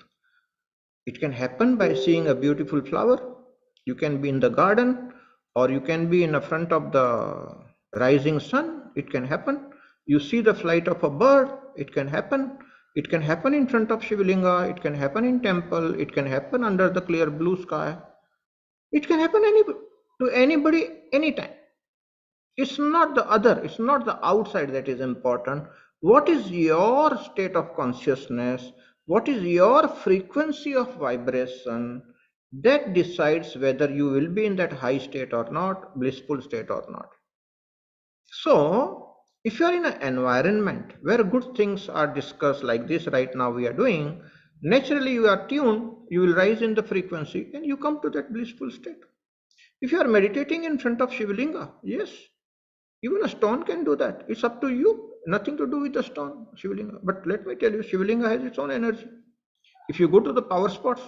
it can happen by seeing a beautiful flower. You can be in the garden, or you can be in the front of the rising sun. It can happen. You see the flight of a bird. It can happen. It can happen in front of Shivalinga. It can happen in temple. It can happen under the clear blue sky. It can happen to anybody, anytime. It's not the other. It's not the outside that is important. What is your state of consciousness? What is your frequency of vibration? That decides whether you will be in that high state or not, blissful state or not. So, if you are in an environment where good things are discussed like this right now we are doing, naturally you are tuned, you will rise in the frequency and you come to that blissful state. If you are meditating in front of Shivalinga, yes, even a stone can do that. It's up to you, nothing to do with the stone, Shivalinga. But let me tell you, Shivalinga has its own energy. If you go to the power spots,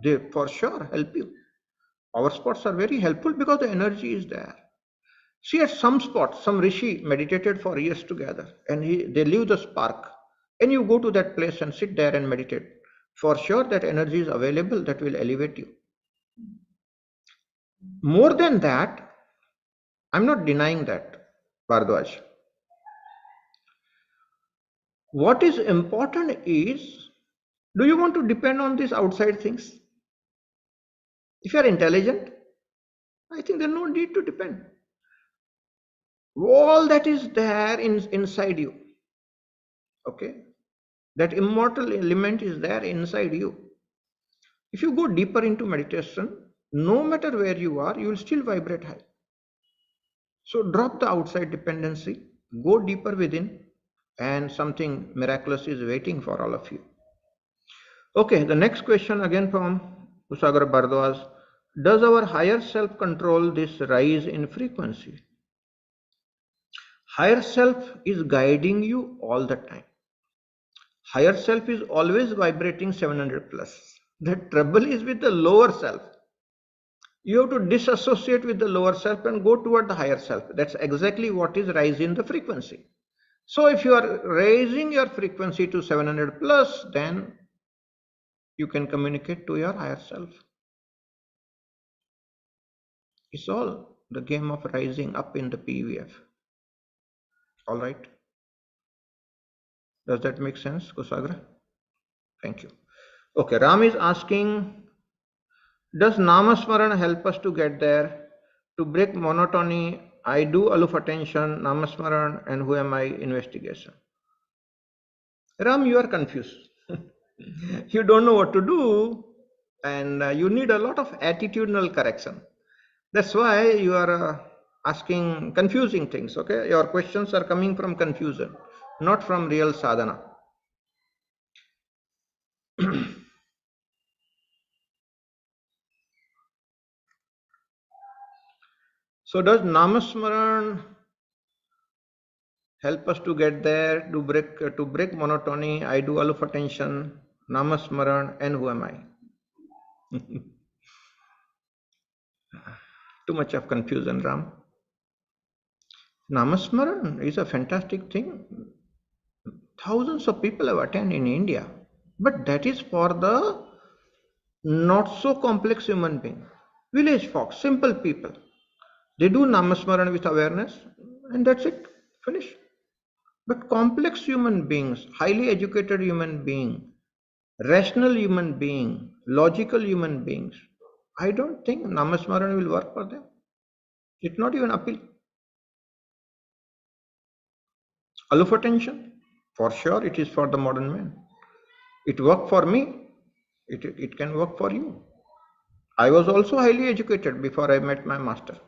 they for sure help you. Power spots are very helpful because the energy is there. See, at some spots, some rishi meditated for years together and they leave the spark. And you go to that place and sit there and meditate. For sure, that energy is available that will elevate you. More than that, I'm not denying that, Bhardwaj. What is important is, do you want to depend on these outside things? If you are intelligent, I think there's no need to depend. All that is there inside you. Okay, that immortal element is there inside you. If you go deeper into meditation, no matter where you are, you will still vibrate high. So drop the outside dependency, go deeper within, and something miraculous is waiting for all of you. Okay, the next question again from Usagar Bardwaj. Does our higher self control this rise in frequency? Higher self is guiding you all the time. Higher self is always vibrating 700 plus. The trouble is with the lower self. You have to disassociate with the lower self and go toward the higher self. That's exactly what is rising the frequency. So if you are raising your frequency to 700 plus, then you can communicate to your higher self. It's all the game of rising up in the PVF. All right. Does that make sense, Kusagra? Thank you. Okay, Ram is asking, does Namasmaran help us to get there? To break monotony, I do aloof attention, Namasmaran, and who am I investigation. Ram, you are confused. You don't know what to do, and you need a lot of attitudinal correction. That's why you are asking confusing things, okay? Your questions are coming from confusion, not from real sadhana. So does Namasmaran help us to get there, to break monotony? I do aloof attention, Namasmaran, and who am I? Too much of confusion, Ram. Namasmaran is a fantastic thing. Thousands of people have attended in India, but that is for the not so complex human being, village folks, simple people. They do Namasmaran with awareness, and that's it, finish. But complex human beings, highly educated human being, rational human being, logical human beings, I don't think Namasmaran will work for them. It's not even appeal. Aloof attention, for sure it is for the modern man. It worked for me, it can work for you. I was also highly educated before I met my master.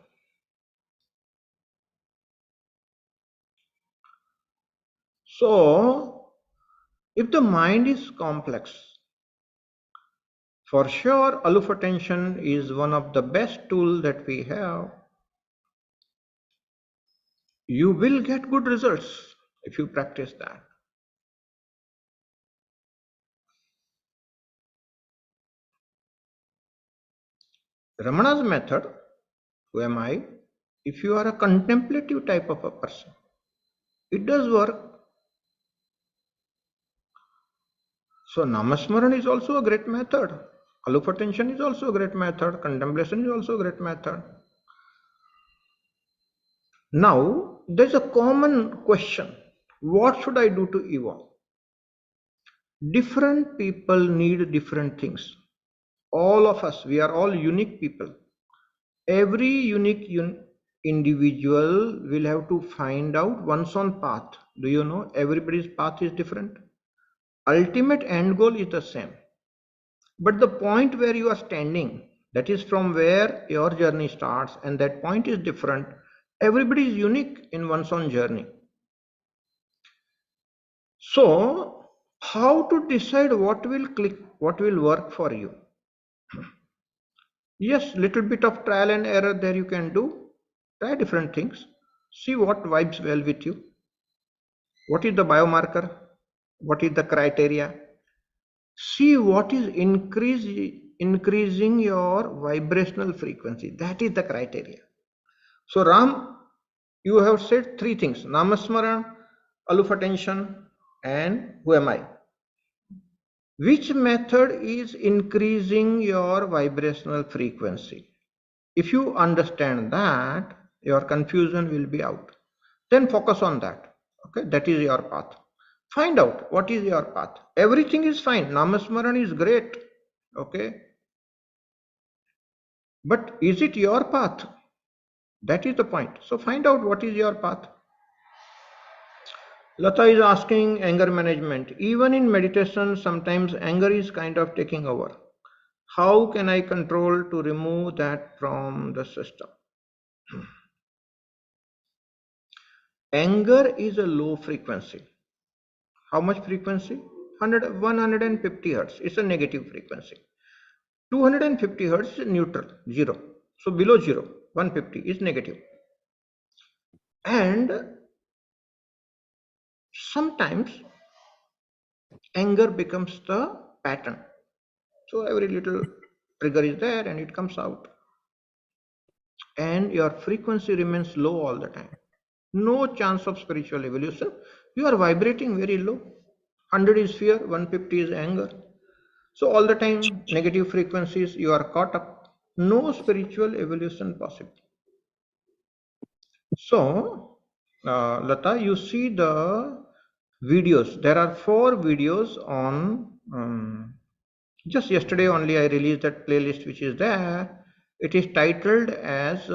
So, if the mind is complex, for sure aloof attention is one of the best tools that we have. You will get good results if you practice that. Ramana's method, who am I? If you are a contemplative type of a person, it does work. So Namasmaran is also a great method. Aloof attention is also a great method. Contemplation is also a great method. Now, there's a common question. What should I do to evolve? Different people need different things. All of us, we are all unique people. Every unique individual will have to find out one's own path. Do you know everybody's path is different? Ultimate end goal is the same. But the point where you are standing, that is from where your journey starts, and that point is different. Everybody is unique in one's own journey. So, how to decide what will click, what will work for you? Yes, little bit of trial and error there you can do. Try different things. See what vibes well with you. What is the biomarker? What is the criteria? See what is increasing your vibrational frequency. That is the criteria. So Ram, you have said three things: Namasmaran, aloof attention, and who am I? Which method is increasing your vibrational frequency? If you understand that, your confusion will be out. Then focus on that. Okay, that is your path. Find out what is your path. Everything is fine. Namasmaran is great. Okay. But is it your path? That is the point. So find out what is your path. Lata is asking anger management. Even in meditation, sometimes anger is kind of taking over. How can I control to remove that from the system? Anger is a low frequency. How much frequency? 150 hertz. It's a negative frequency. 250 hertz is neutral, zero. So below zero, 150 is negative. And sometimes anger becomes the pattern. So every little trigger is there and it comes out. And your frequency remains low all the time. No chance of spiritual evolution. You are vibrating very low. 100 is fear, 150 is anger. So all the time, negative frequencies, you are caught up. No spiritual evolution possible. So, Lata, you see the videos. There are 4 videos on, just yesterday only I released that playlist which is there. It is titled as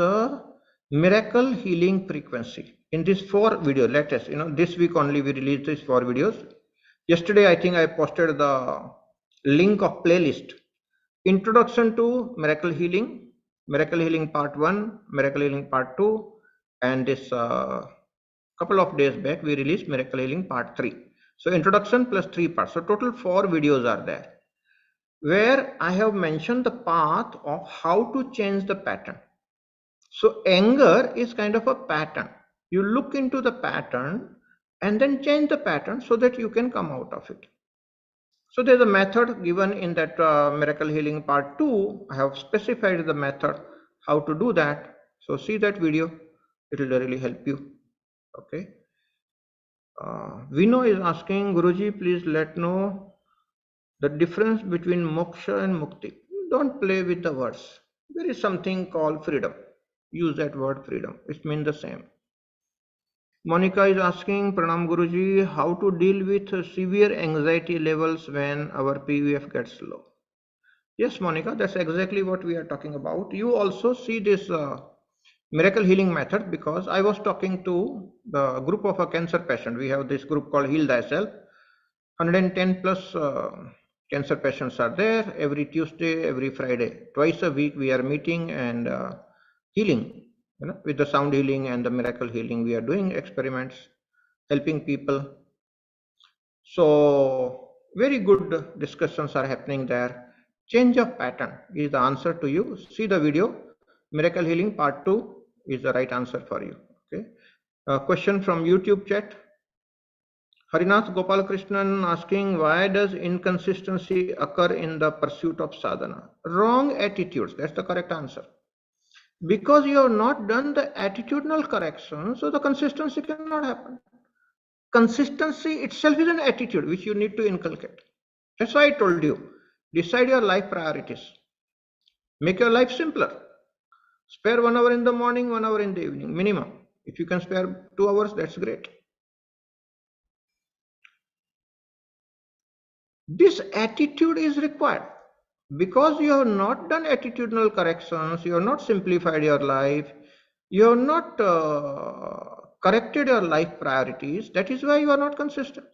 Miracle Healing Frequency. In these 4 videos, latest, this week only we released these 4 videos. Yesterday, I think I posted the link of playlist. Introduction to Miracle Healing Part 1, Miracle Healing Part 2, and this couple of days back we released Miracle Healing Part 3. So introduction plus 3 parts. So total 4 videos are there, where I have mentioned the path of how to change the pattern. So anger is kind of a pattern. You look into the pattern and then change the pattern so that you can come out of it. So there's a method given in that Miracle Healing Part 2. I have specified the method how to do that. So see that video. It will really help you. Okay. Vino is asking, Guruji, please let know the difference between moksha and mukti. Don't play with the words. There is something called freedom. Use that word freedom. It means the same. Monica is asking, Pranam Guruji, how to deal with severe anxiety levels when our PVF gets low. Yes, Monica, that's exactly what we are talking about. You also see this miracle healing method, because I was talking to the group of a cancer patient. We have this group called Heal Thyself. 110 plus cancer patients are there every Tuesday, every Friday. Twice a week we are meeting and healing. With the sound healing and the miracle healing, we are doing experiments, helping people. So very good discussions are happening there. Change of pattern is the answer to you. See the video. Miracle Healing Part 2 is the right answer for you. Okay. Question from YouTube chat. Harinath Gopalakrishnan asking, why does inconsistency occur in the pursuit of sadhana? Wrong attitudes. That's the correct answer. Because you have not done the attitudinal correction, so the consistency cannot happen. Consistency itself is an attitude which you need to inculcate. That's why I told you, decide your life priorities. Make your life simpler. Spare 1 hour in the morning, 1 hour in the evening, minimum. If you can spare 2 hours, that's great. This attitude is required. Because you have not done attitudinal corrections, you have not simplified your life, you have not corrected your life priorities, that is why you are not consistent.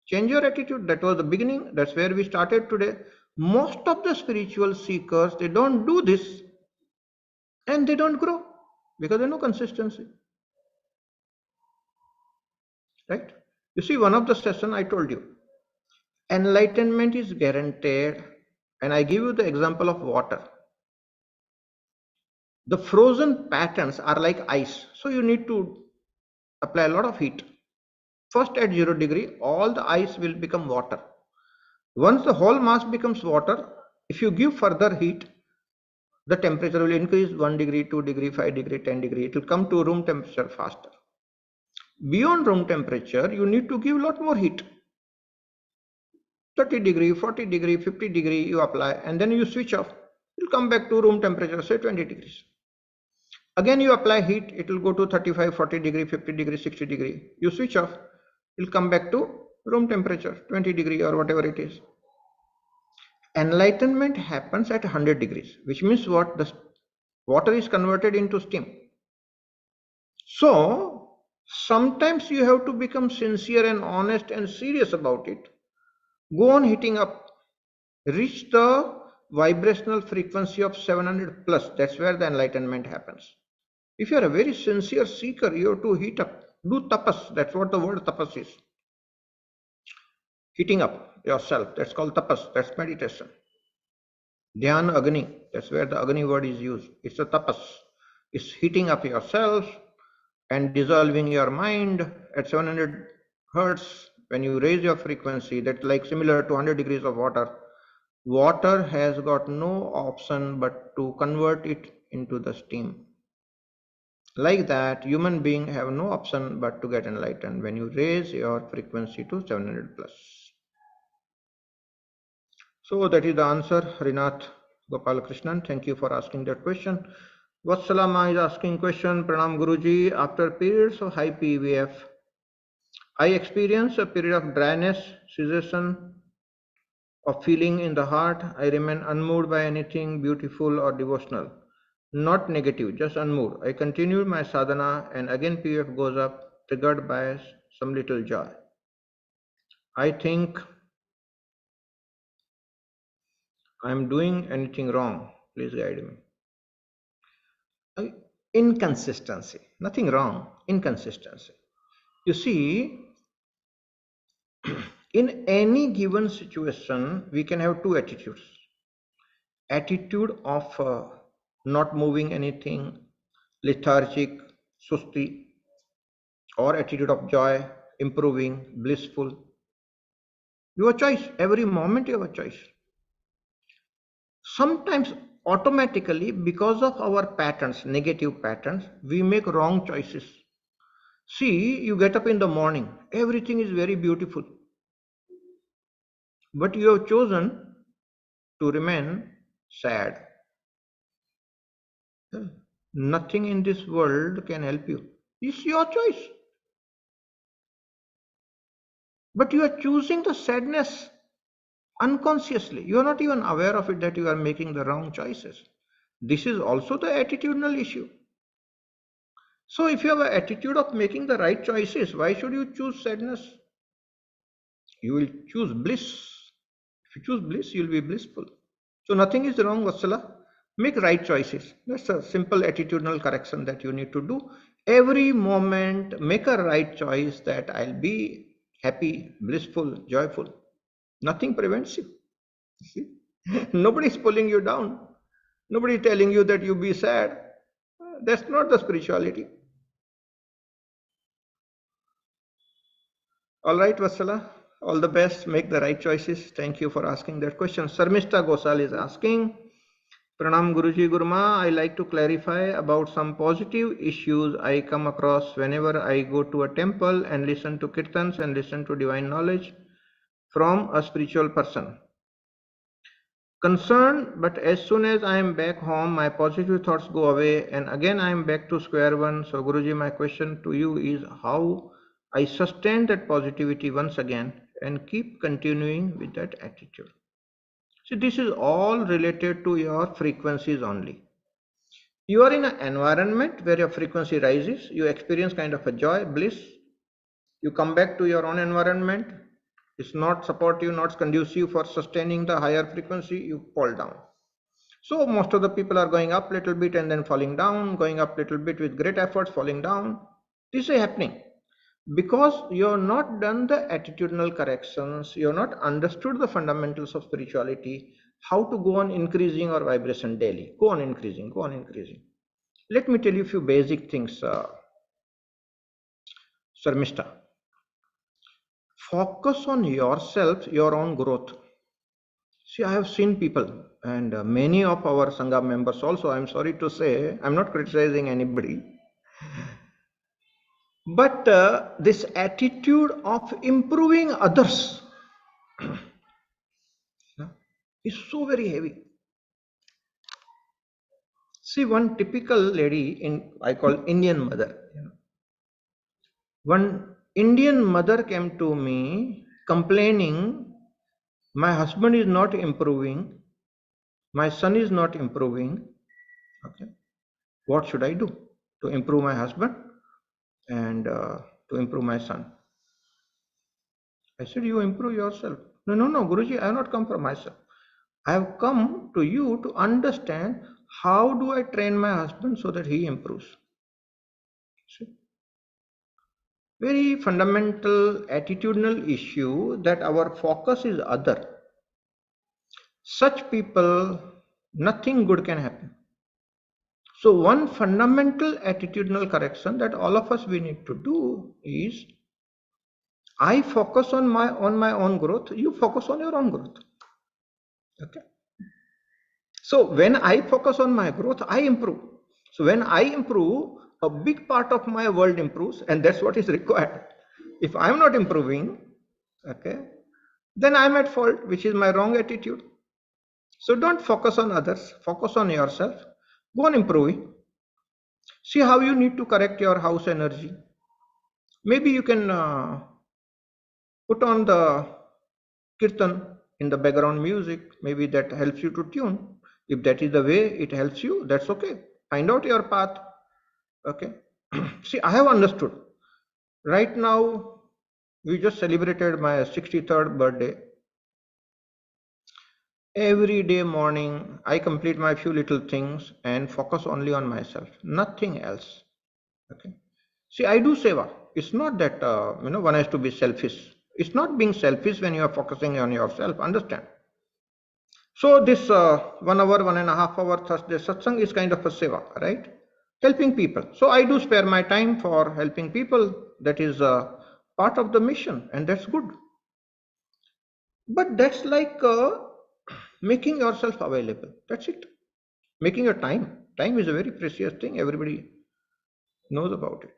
Change your attitude. That was the beginning. That's where we started today. Most of the spiritual seekers, they don't do this and they don't grow because there's no consistency. Right? You see, one of the session I told you, enlightenment is guaranteed, and I give you the example of water. The frozen patterns are like ice, so you need to apply a lot of heat. First at 0 degree, all the ice will become water. Once the whole mass becomes water, if you give further heat, the temperature will increase 1 degree, 2 degree, 5 degree, 10 degree. It will come to room temperature faster. Beyond room temperature, you need to give a lot more heat. 30 degree, 40 degree, 50 degree you apply, and then you switch off. It will come back to room temperature, say 20 degrees. Again you apply heat, it will go to 35, 40 degree, 50 degree, 60 degree. You switch off, it will come back to room temperature, 20 degree or whatever it is. Enlightenment happens at 100 degrees, which means what? The water is converted into steam. So sometimes you have to become sincere and honest and serious about it. Go on hitting up, reach the vibrational frequency of 700 plus. That's where the enlightenment happens. If you are a very sincere seeker, you have to heat up, do tapas. That's what the word tapas is. Heating up yourself. That's called tapas. That's meditation. Dhyan Agni. That's where the Agni word is used. It's a tapas. It's heating up yourself and dissolving your mind at 700 hertz. When you raise your frequency, that's like similar to 100 degrees of water. Water has got no option but to convert it into the steam. Like that, human beings have no option but to get enlightened when you raise your frequency to 700 plus. So that is the answer, Rinath Gopalakrishnan. Thank you for asking that question. Vatsalama is asking question, Pranam Guruji, after periods of high PVF, I experience a period of dryness, cessation of feeling in the heart. I remain unmoved by anything beautiful or devotional. Not negative, just unmoved. I continue my sadhana and again PVF goes up, triggered by some little joy. I think I am doing anything wrong. Please guide me. Inconsistency, nothing wrong, inconsistency. You see, in any given situation, we can have two attitudes. Attitude of not moving anything, lethargic, susti, or attitude of joy, improving, blissful. Your choice. Every moment you have a choice. Sometimes automatically, because of our patterns, negative patterns, we make wrong choices. See, you get up in the morning, everything is very beautiful, but you have chosen to remain sad. Nothing in this world can help you. It's your choice. But you are choosing the sadness unconsciously. You are not even aware of it that you are making the wrong choices. This is also the attitudinal issue. So if you have an attitude of making the right choices, why should you choose sadness? You will choose bliss. If you choose bliss, you will be blissful. So nothing is wrong, Vatsala. Make right choices. That's a simple attitudinal correction that you need to do. Every moment, make a right choice that I'll be happy, blissful, joyful. Nothing prevents you. See? Nobody is pulling you down. Nobody is telling you that you be sad. That's not the spirituality. All right, Vatsala. All the best. Make the right choices. Thank you for asking that question. Sarmishta Gosal is asking, Pranam Guruji Guruma, I like to clarify about some positive issues I come across whenever I go to a temple and listen to kirtans and listen to divine knowledge from a spiritual person. Concerned, but as soon as I am back home, my positive thoughts go away and again I am back to square one. So Guruji, my question to you is how I sustain that positivity once again and keep continuing with that attitude. See, this is all related to your frequencies only. You are in an environment where your frequency rises, you experience kind of a joy, bliss. You come back to your own environment, it's not supportive, not conducive for sustaining the higher frequency, you fall down. So most of the people are going up little bit and then falling down, going up little bit with great efforts, falling down. This is happening because you have not done the attitudinal corrections, you have not understood the fundamentals of spirituality, how to go on increasing our vibration daily. Go on increasing, go on increasing. Let me tell you a few basic things, Sarmishta. Focus on yourself, your own growth. See, I have seen people and many of our Sangha members also, I'm sorry to say, I'm not criticizing anybody, but this attitude of improving others is so very heavy. See, one typical lady in, I call Indian mother. One Indian mother came to me complaining, my husband is not improving, my son is not improving. Okay, what should I do to improve my husband? and to improve my son. I said, you improve yourself. No, no, no, Guruji, I have not come for myself. I have come to you to understand how do I train my husband so that he improves. See? Very fundamental attitudinal issue that our focus is other. Such people, nothing good can happen. So one fundamental attitudinal correction that all of us we need to do is I focus on my own growth, you focus on your own growth. Okay. So when I focus on my growth, I improve. So when I improve, a big part of my world improves, and that's what is required. If I'm not improving, okay, then I'm at fault, which is my wrong attitude. So don't focus on others, focus on yourself. Go on improving. See how you need to correct your house energy. Maybe you can put on the kirtan in the background music. Maybe that helps you to tune. If that is the way it helps you, that's okay. Find out your path. Okay. See, I have understood. Right now, we just celebrated my 63rd birthday. Every day morning, I complete my few little things and focus only on myself, nothing else. Okay. See, I do seva. It's not that one has to be selfish. It's not being selfish when you are focusing on yourself. Understand? So this 1 hour, 1.5 hour Thursday satsang is kind of a seva, right? Helping people. So I do spare my time for helping people. That is part of the mission, and that's good. But that's like making yourself available. That's it. Making your time. Time is a very precious thing. Everybody knows about it.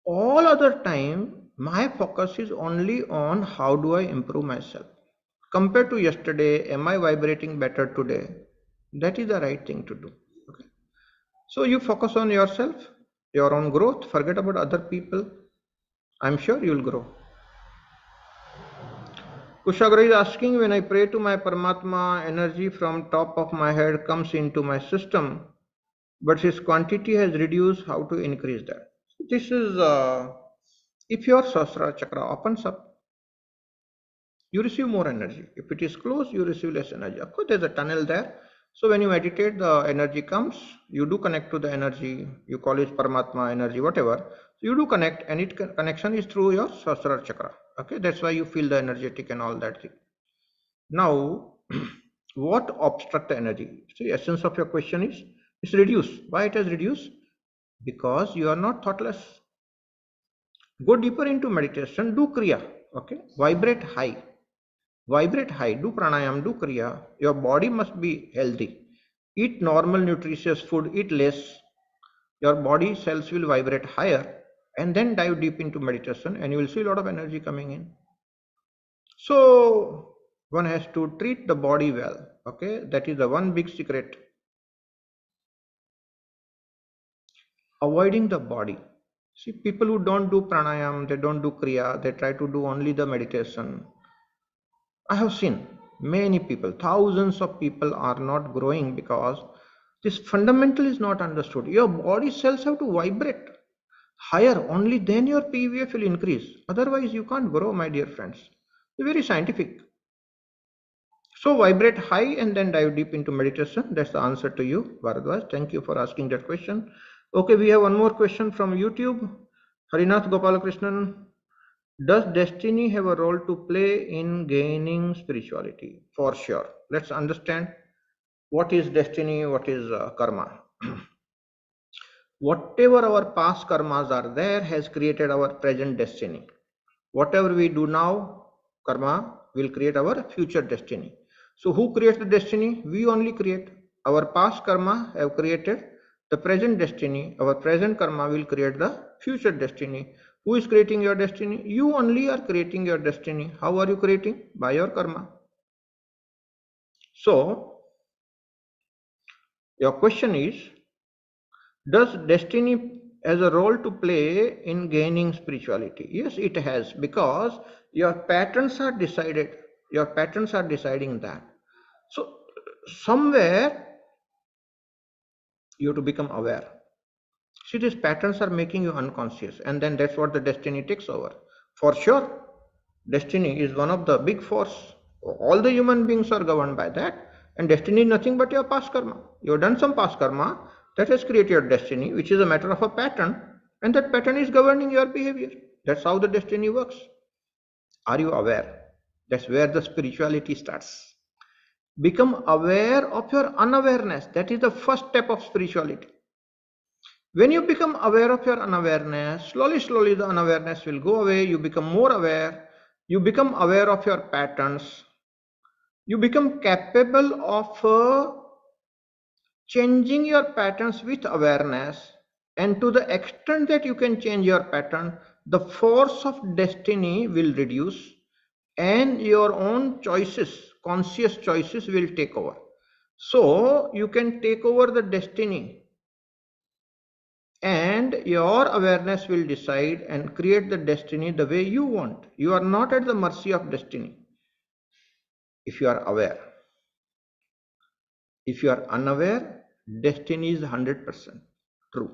All other time, my focus is only on how do I improve myself. Compared to yesterday, am I vibrating better today? That is the right thing to do. Okay. So you focus on yourself, your own growth, forget about other people. I'm sure you'll grow. Kushagra is asking, when I pray to my Paramatma, energy from top of my head comes into my system, but its quantity has reduced. How to increase that? This is, if your Sahasrara Chakra opens up, you receive more energy. If it is closed, you receive less energy. Of course, there's a tunnel there. So when you meditate, the energy comes, you do connect to the energy, you call it Paramatma energy, whatever. So you do connect, and it connection is through your Sahasrara Chakra. Okay, that's why you feel the energetic and all that thing. Now, what obstruct the energy? So the essence of your question is, it's reduced. Why it has reduced? Because you are not thoughtless. Go deeper into meditation, do Kriya, okay? Vibrate high. Vibrate high, do pranayam, do Kriya. Your body must be healthy. Eat normal nutritious food, eat less. Your body cells will vibrate higher, and then dive deep into meditation, and you will see a lot of energy coming in. So one has to treat the body well. Okay, that is the one big secret. Avoiding the body. See, people who don't do pranayam, they don't do kriya, they try to do only the meditation. I have seen many people, thousands of people are not growing because this fundamental is not understood. Your body cells have to vibrate higher, only then your PVF will increase. Otherwise, you can't grow, my dear friends. It's very scientific. So vibrate high and then dive deep into meditation. That's the answer to you, Bharadwaj. Thank you for asking that question. Okay, we have one more question from YouTube. Harinath Gopalakrishnan. Does destiny have a role to play in gaining spirituality? For sure. Let's understand what is destiny, what is karma. Whatever our past karmas are there has created our present destiny. Whatever we do now, karma will create our future destiny. So who creates the destiny? We only create. Our past karma have created the present destiny. Our present karma will create the future destiny. Who is creating your destiny? You only are creating your destiny. How are you creating? By your karma. So your question is, does destiny has a role to play in gaining spirituality? Yes, it has, because your patterns are decided. Your patterns are deciding that. So somewhere you have to become aware. See, these patterns are making you unconscious, and then that's what the destiny takes over. For sure, destiny is one of the big force. All the human beings are governed by that, and destiny is nothing but your past karma. You have done some past karma that has created your destiny, which is a matter of a pattern, and that pattern is governing your behavior. That's how the destiny works. Are you aware? That's where the spirituality starts. Become aware of your unawareness. That is the first step of spirituality. When you become aware of your unawareness, slowly the unawareness will go away. You become more aware. You become aware of your patterns. You become capable of changing your patterns with awareness. And to the extent that you can change your pattern, the force of destiny will reduce and your own choices, conscious choices, will take over. So you can take over the destiny, and your awareness will decide and create the destiny the way you want. You are not at the mercy of destiny if you are aware. If you are unaware, destiny is 100% true.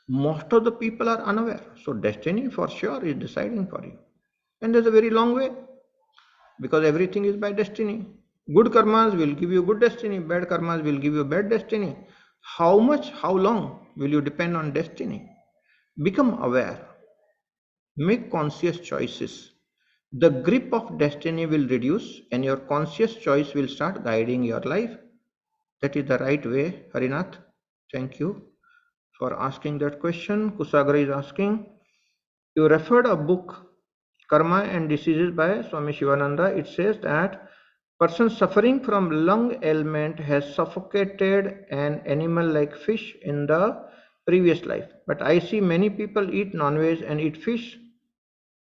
Most of the people are unaware, so destiny for sure is deciding for you. And there's a very long way, because everything is by destiny. Good karmas will give you good destiny, bad karmas will give you bad destiny. How much, how long will you depend on destiny? Become aware, make conscious choices. The grip of destiny will reduce and your conscious choice will start guiding your life. That is the right way, Harinath. Thank you for asking that question. Kusagra is asking, you referred a book, Karma and Diseases by Swami Shivananda. It says that person suffering from lung ailment has suffocated an animal like fish in the previous life. But I see many people eat non-veg and eat fish.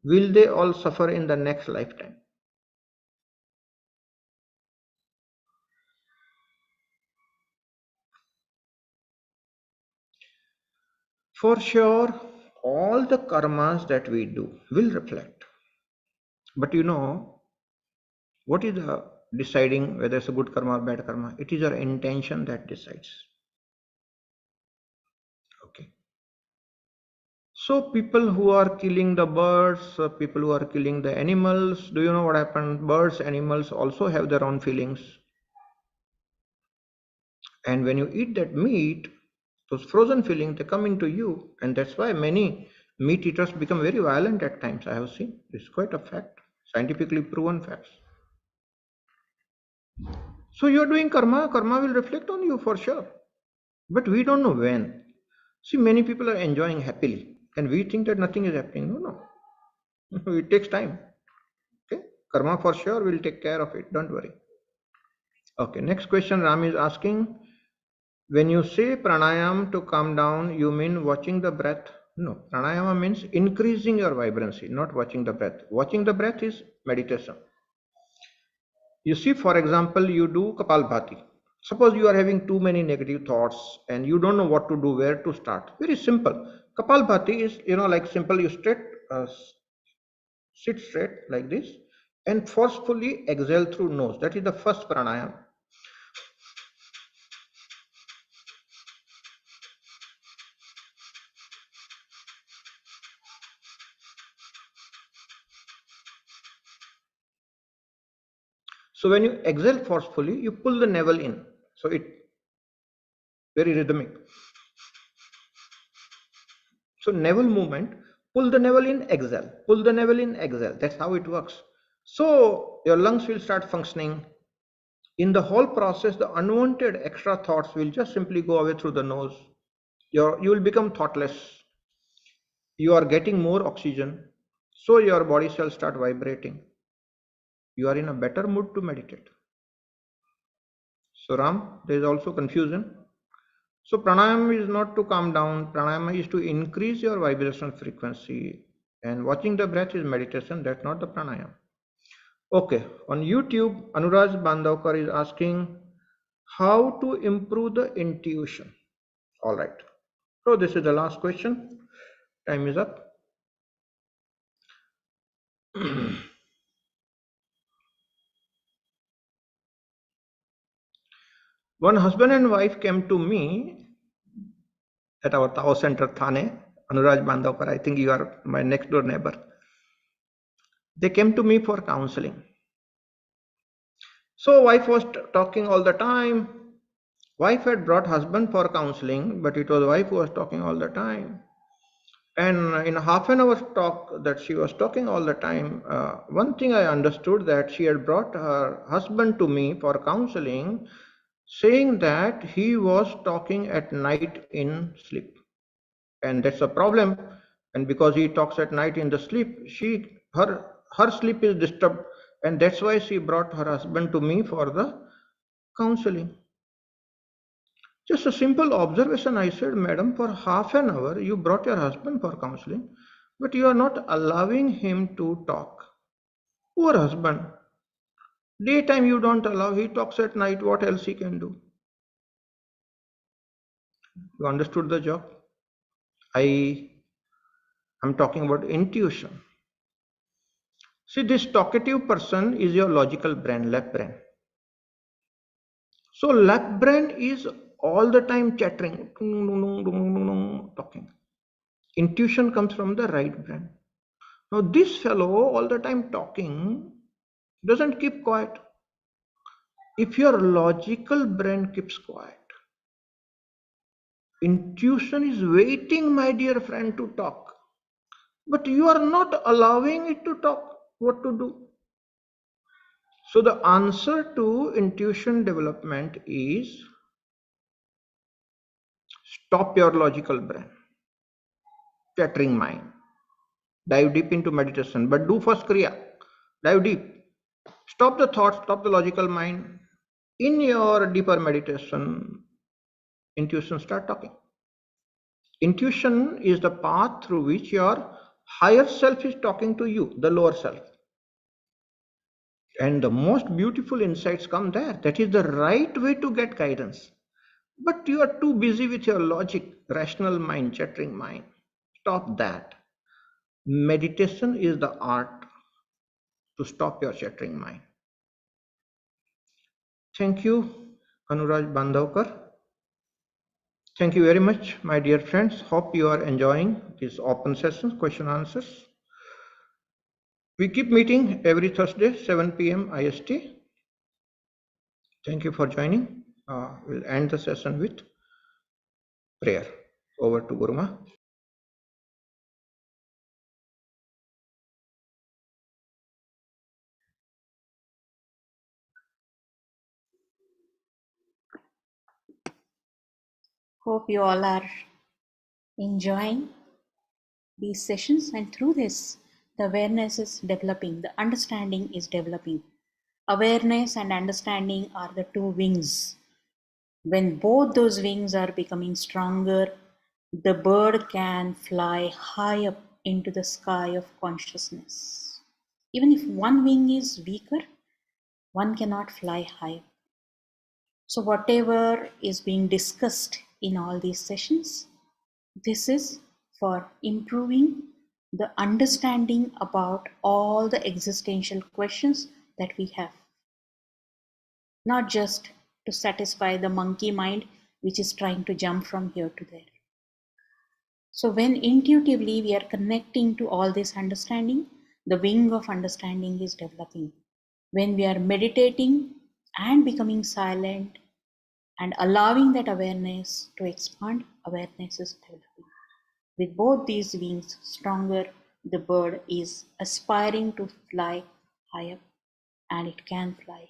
Will they all suffer in the next lifetime? For sure, all the karmas that we do will reflect. But you know, what is the deciding whether it's a good karma or bad karma? It is your intention that decides. Okay. So people who are killing the birds, people who are killing the animals, do you know what happens? Birds, animals also have their own feelings. And when you eat that meat, those frozen feelings, they come into you. And that's why many meat eaters become very violent at times. I have seen. It's quite a fact. Scientifically proven facts. So you're doing karma. Karma will reflect on you for sure. But we don't know when. See, many people are enjoying happily. And we think that nothing is happening. No, no. It takes time. Okay. Karma for sure will take care of it. Don't worry. Okay. Next question Ram is asking. When you say pranayam to calm down, you mean watching the breath? No, pranayama means increasing your vibrancy, not watching the breath. Watching the breath is meditation. You see, for example, you do Kapalbhati. Suppose you are having too many negative thoughts and you don't know what to do, where to start. Very simple. Kapalbhati is, like simple, you sit straight like this and forcefully exhale through nose. That is the first pranayam. So when you exhale forcefully, you pull the navel in. So it very rhythmic. So navel movement, pull the navel in, exhale, pull the navel in, exhale. That's how it works. So your lungs will start functioning. In the whole process, the unwanted extra thoughts will just simply go away through the nose. You will become thoughtless. You are getting more oxygen. So your body cells start vibrating. You are in a better mood to meditate. So Ram, there is also confusion. So pranayama is not to calm down, pranayama is to increase your vibrational frequency, and watching the breath is meditation. That's not the pranayama. Okay, on YouTube, Anuraj Bandavkar is asking how to improve the intuition. All right. So this is the last question. Time is up. One husband and wife came to me at our Tao Center, Thane, Anuraj Bandhavkar. I think you are my next door neighbor. They came to me for counseling. So wife was talking all the time. Wife had brought husband for counseling, but it was wife who was talking all the time. And in half an hour talk that she was talking all the time, one thing I understood, that she had brought her husband to me for counseling, saying that he was talking at night in sleep. And that's a problem. And because he talks at night in the sleep, her sleep is disturbed. And that's why she brought her husband to me for the counseling. Just a simple observation. I said, Madam, for half an hour you brought your husband for counseling, but you are not allowing him to talk. Poor husband. Daytime you don't allow, he talks at night, what else he can do? You understood the job? I am talking about intuition. See, this talkative person is your logical brain, left brain. So left brain is all the time chattering, talking. Intuition comes from the right brain. Now this fellow all the time talking doesn't keep quiet. If your logical brain keeps quiet, intuition is waiting, my dear friend, to talk. But you are not allowing it to talk. What to do? So the answer to intuition development is stop your logical brain, chattering mind. Dive deep into meditation, but do first Kriya. Dive deep. Stop the thoughts, stop the logical mind. In your deeper meditation, intuition start talking. Intuition is the path through which your higher self is talking to you, the lower self. And the most beautiful insights come there. That is the right way to get guidance. But you are too busy with your logic, rational mind, chattering mind. Stop that. Meditation is the art to stop your chattering mind. Thank you, Anuraj Bandhavkar. Thank you very much, my dear friends. Hope you are enjoying these open sessions, question answers. We keep meeting every Thursday, 7 p.m. IST. Thank you for joining. We'll end the session with prayer. Over to Guruma. Hope you all are enjoying these sessions, and through this, the awareness is developing, the understanding is developing. Awareness and understanding are the two wings. When both those wings are becoming stronger, the bird can fly high up into the sky of consciousness. Even if one wing is weaker, one cannot fly high. So, whatever is being discussed in all these sessions, this is for improving the understanding about all the existential questions that we have. Not just to satisfy the monkey mind which is trying to jump from here to there. So when intuitively we are connecting to all this understanding, the wing of understanding is developing. When we are meditating and becoming silent and allowing that awareness to expand, awareness is developing. With both these wings stronger, the bird is aspiring to fly higher, and it can fly.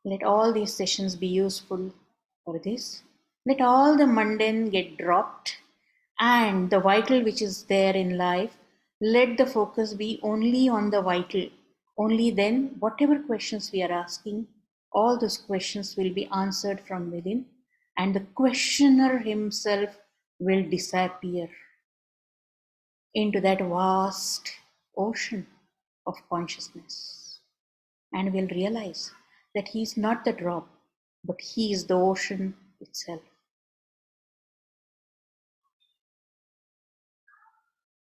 Let all these sessions be useful for this. Let all the mundane get dropped, and the vital which is there in life, let the focus be only on the vital. Only then, whatever questions we are asking, all those questions will be answered from within, and the questioner himself will disappear into that vast ocean of consciousness, and will realize that he is not the drop, but he is the ocean itself.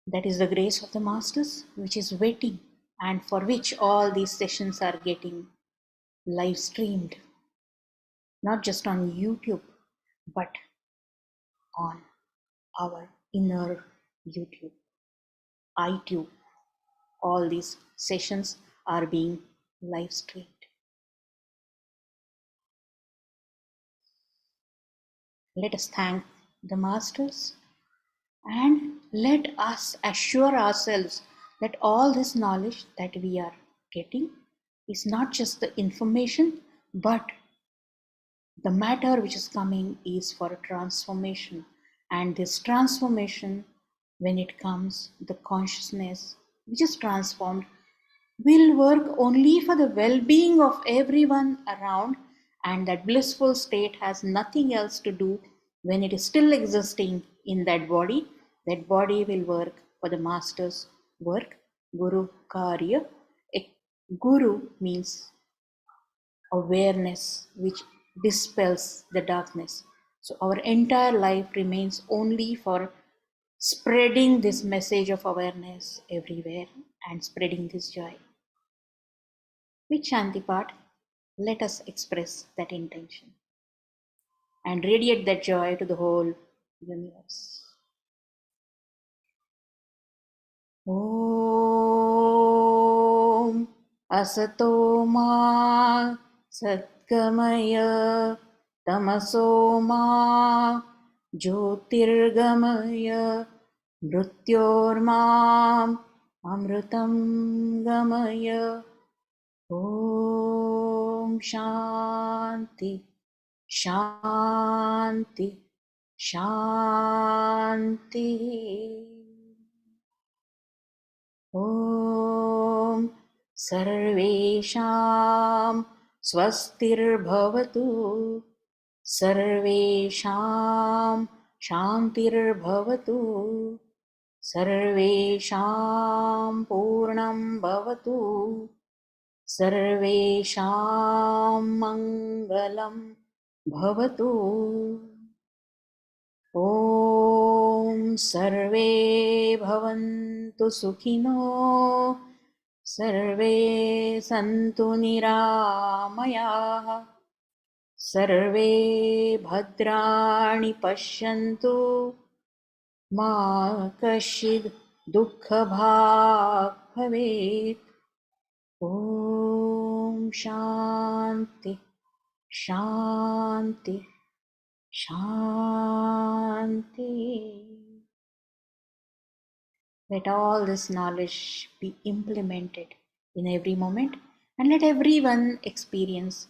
That is the grace of the Masters, which is waiting, and for which all these sessions are getting live streamed. not just on YouTube, but on our inner YouTube, iTunes. All these sessions are being live streamed. Let us thank the masters and let us assure ourselves that all this knowledge that we are getting is not just the information, but the matter which is coming is for a transformation. And this transformation, when it comes, the consciousness which is transformed will work only for the well being of everyone around, and that blissful state has nothing else to do when it is still existing in that body. That body will work for the master's work. Guru Karya. Guru means awareness which dispels the darkness. So our entire life remains only for spreading this message of awareness everywhere and spreading this joy. With Shantipat, let us express that intention and radiate that joy to the whole universe. Om Asato Ma Satgamaya Tamaso Ma Jyotirgamaya Mrityormam Amrutam Gamaya. Om Shanti Shanti Shanti. Om Sarvesham Swastirbhavatu Sarvesham Shantirbhavatu Sarvesham Purnam Bhavatu Sarvesham Mangalam Bhavatu. Om Sarve Bhavantu Sukhino Sarve Santu Niramayaha Sarve Bhadrani Pashyantu Ma Kashid Dukkha Bhag Bhavet. Om Shanti Shanti Shanti. Let all this knowledge be implemented in every moment, and let everyone experience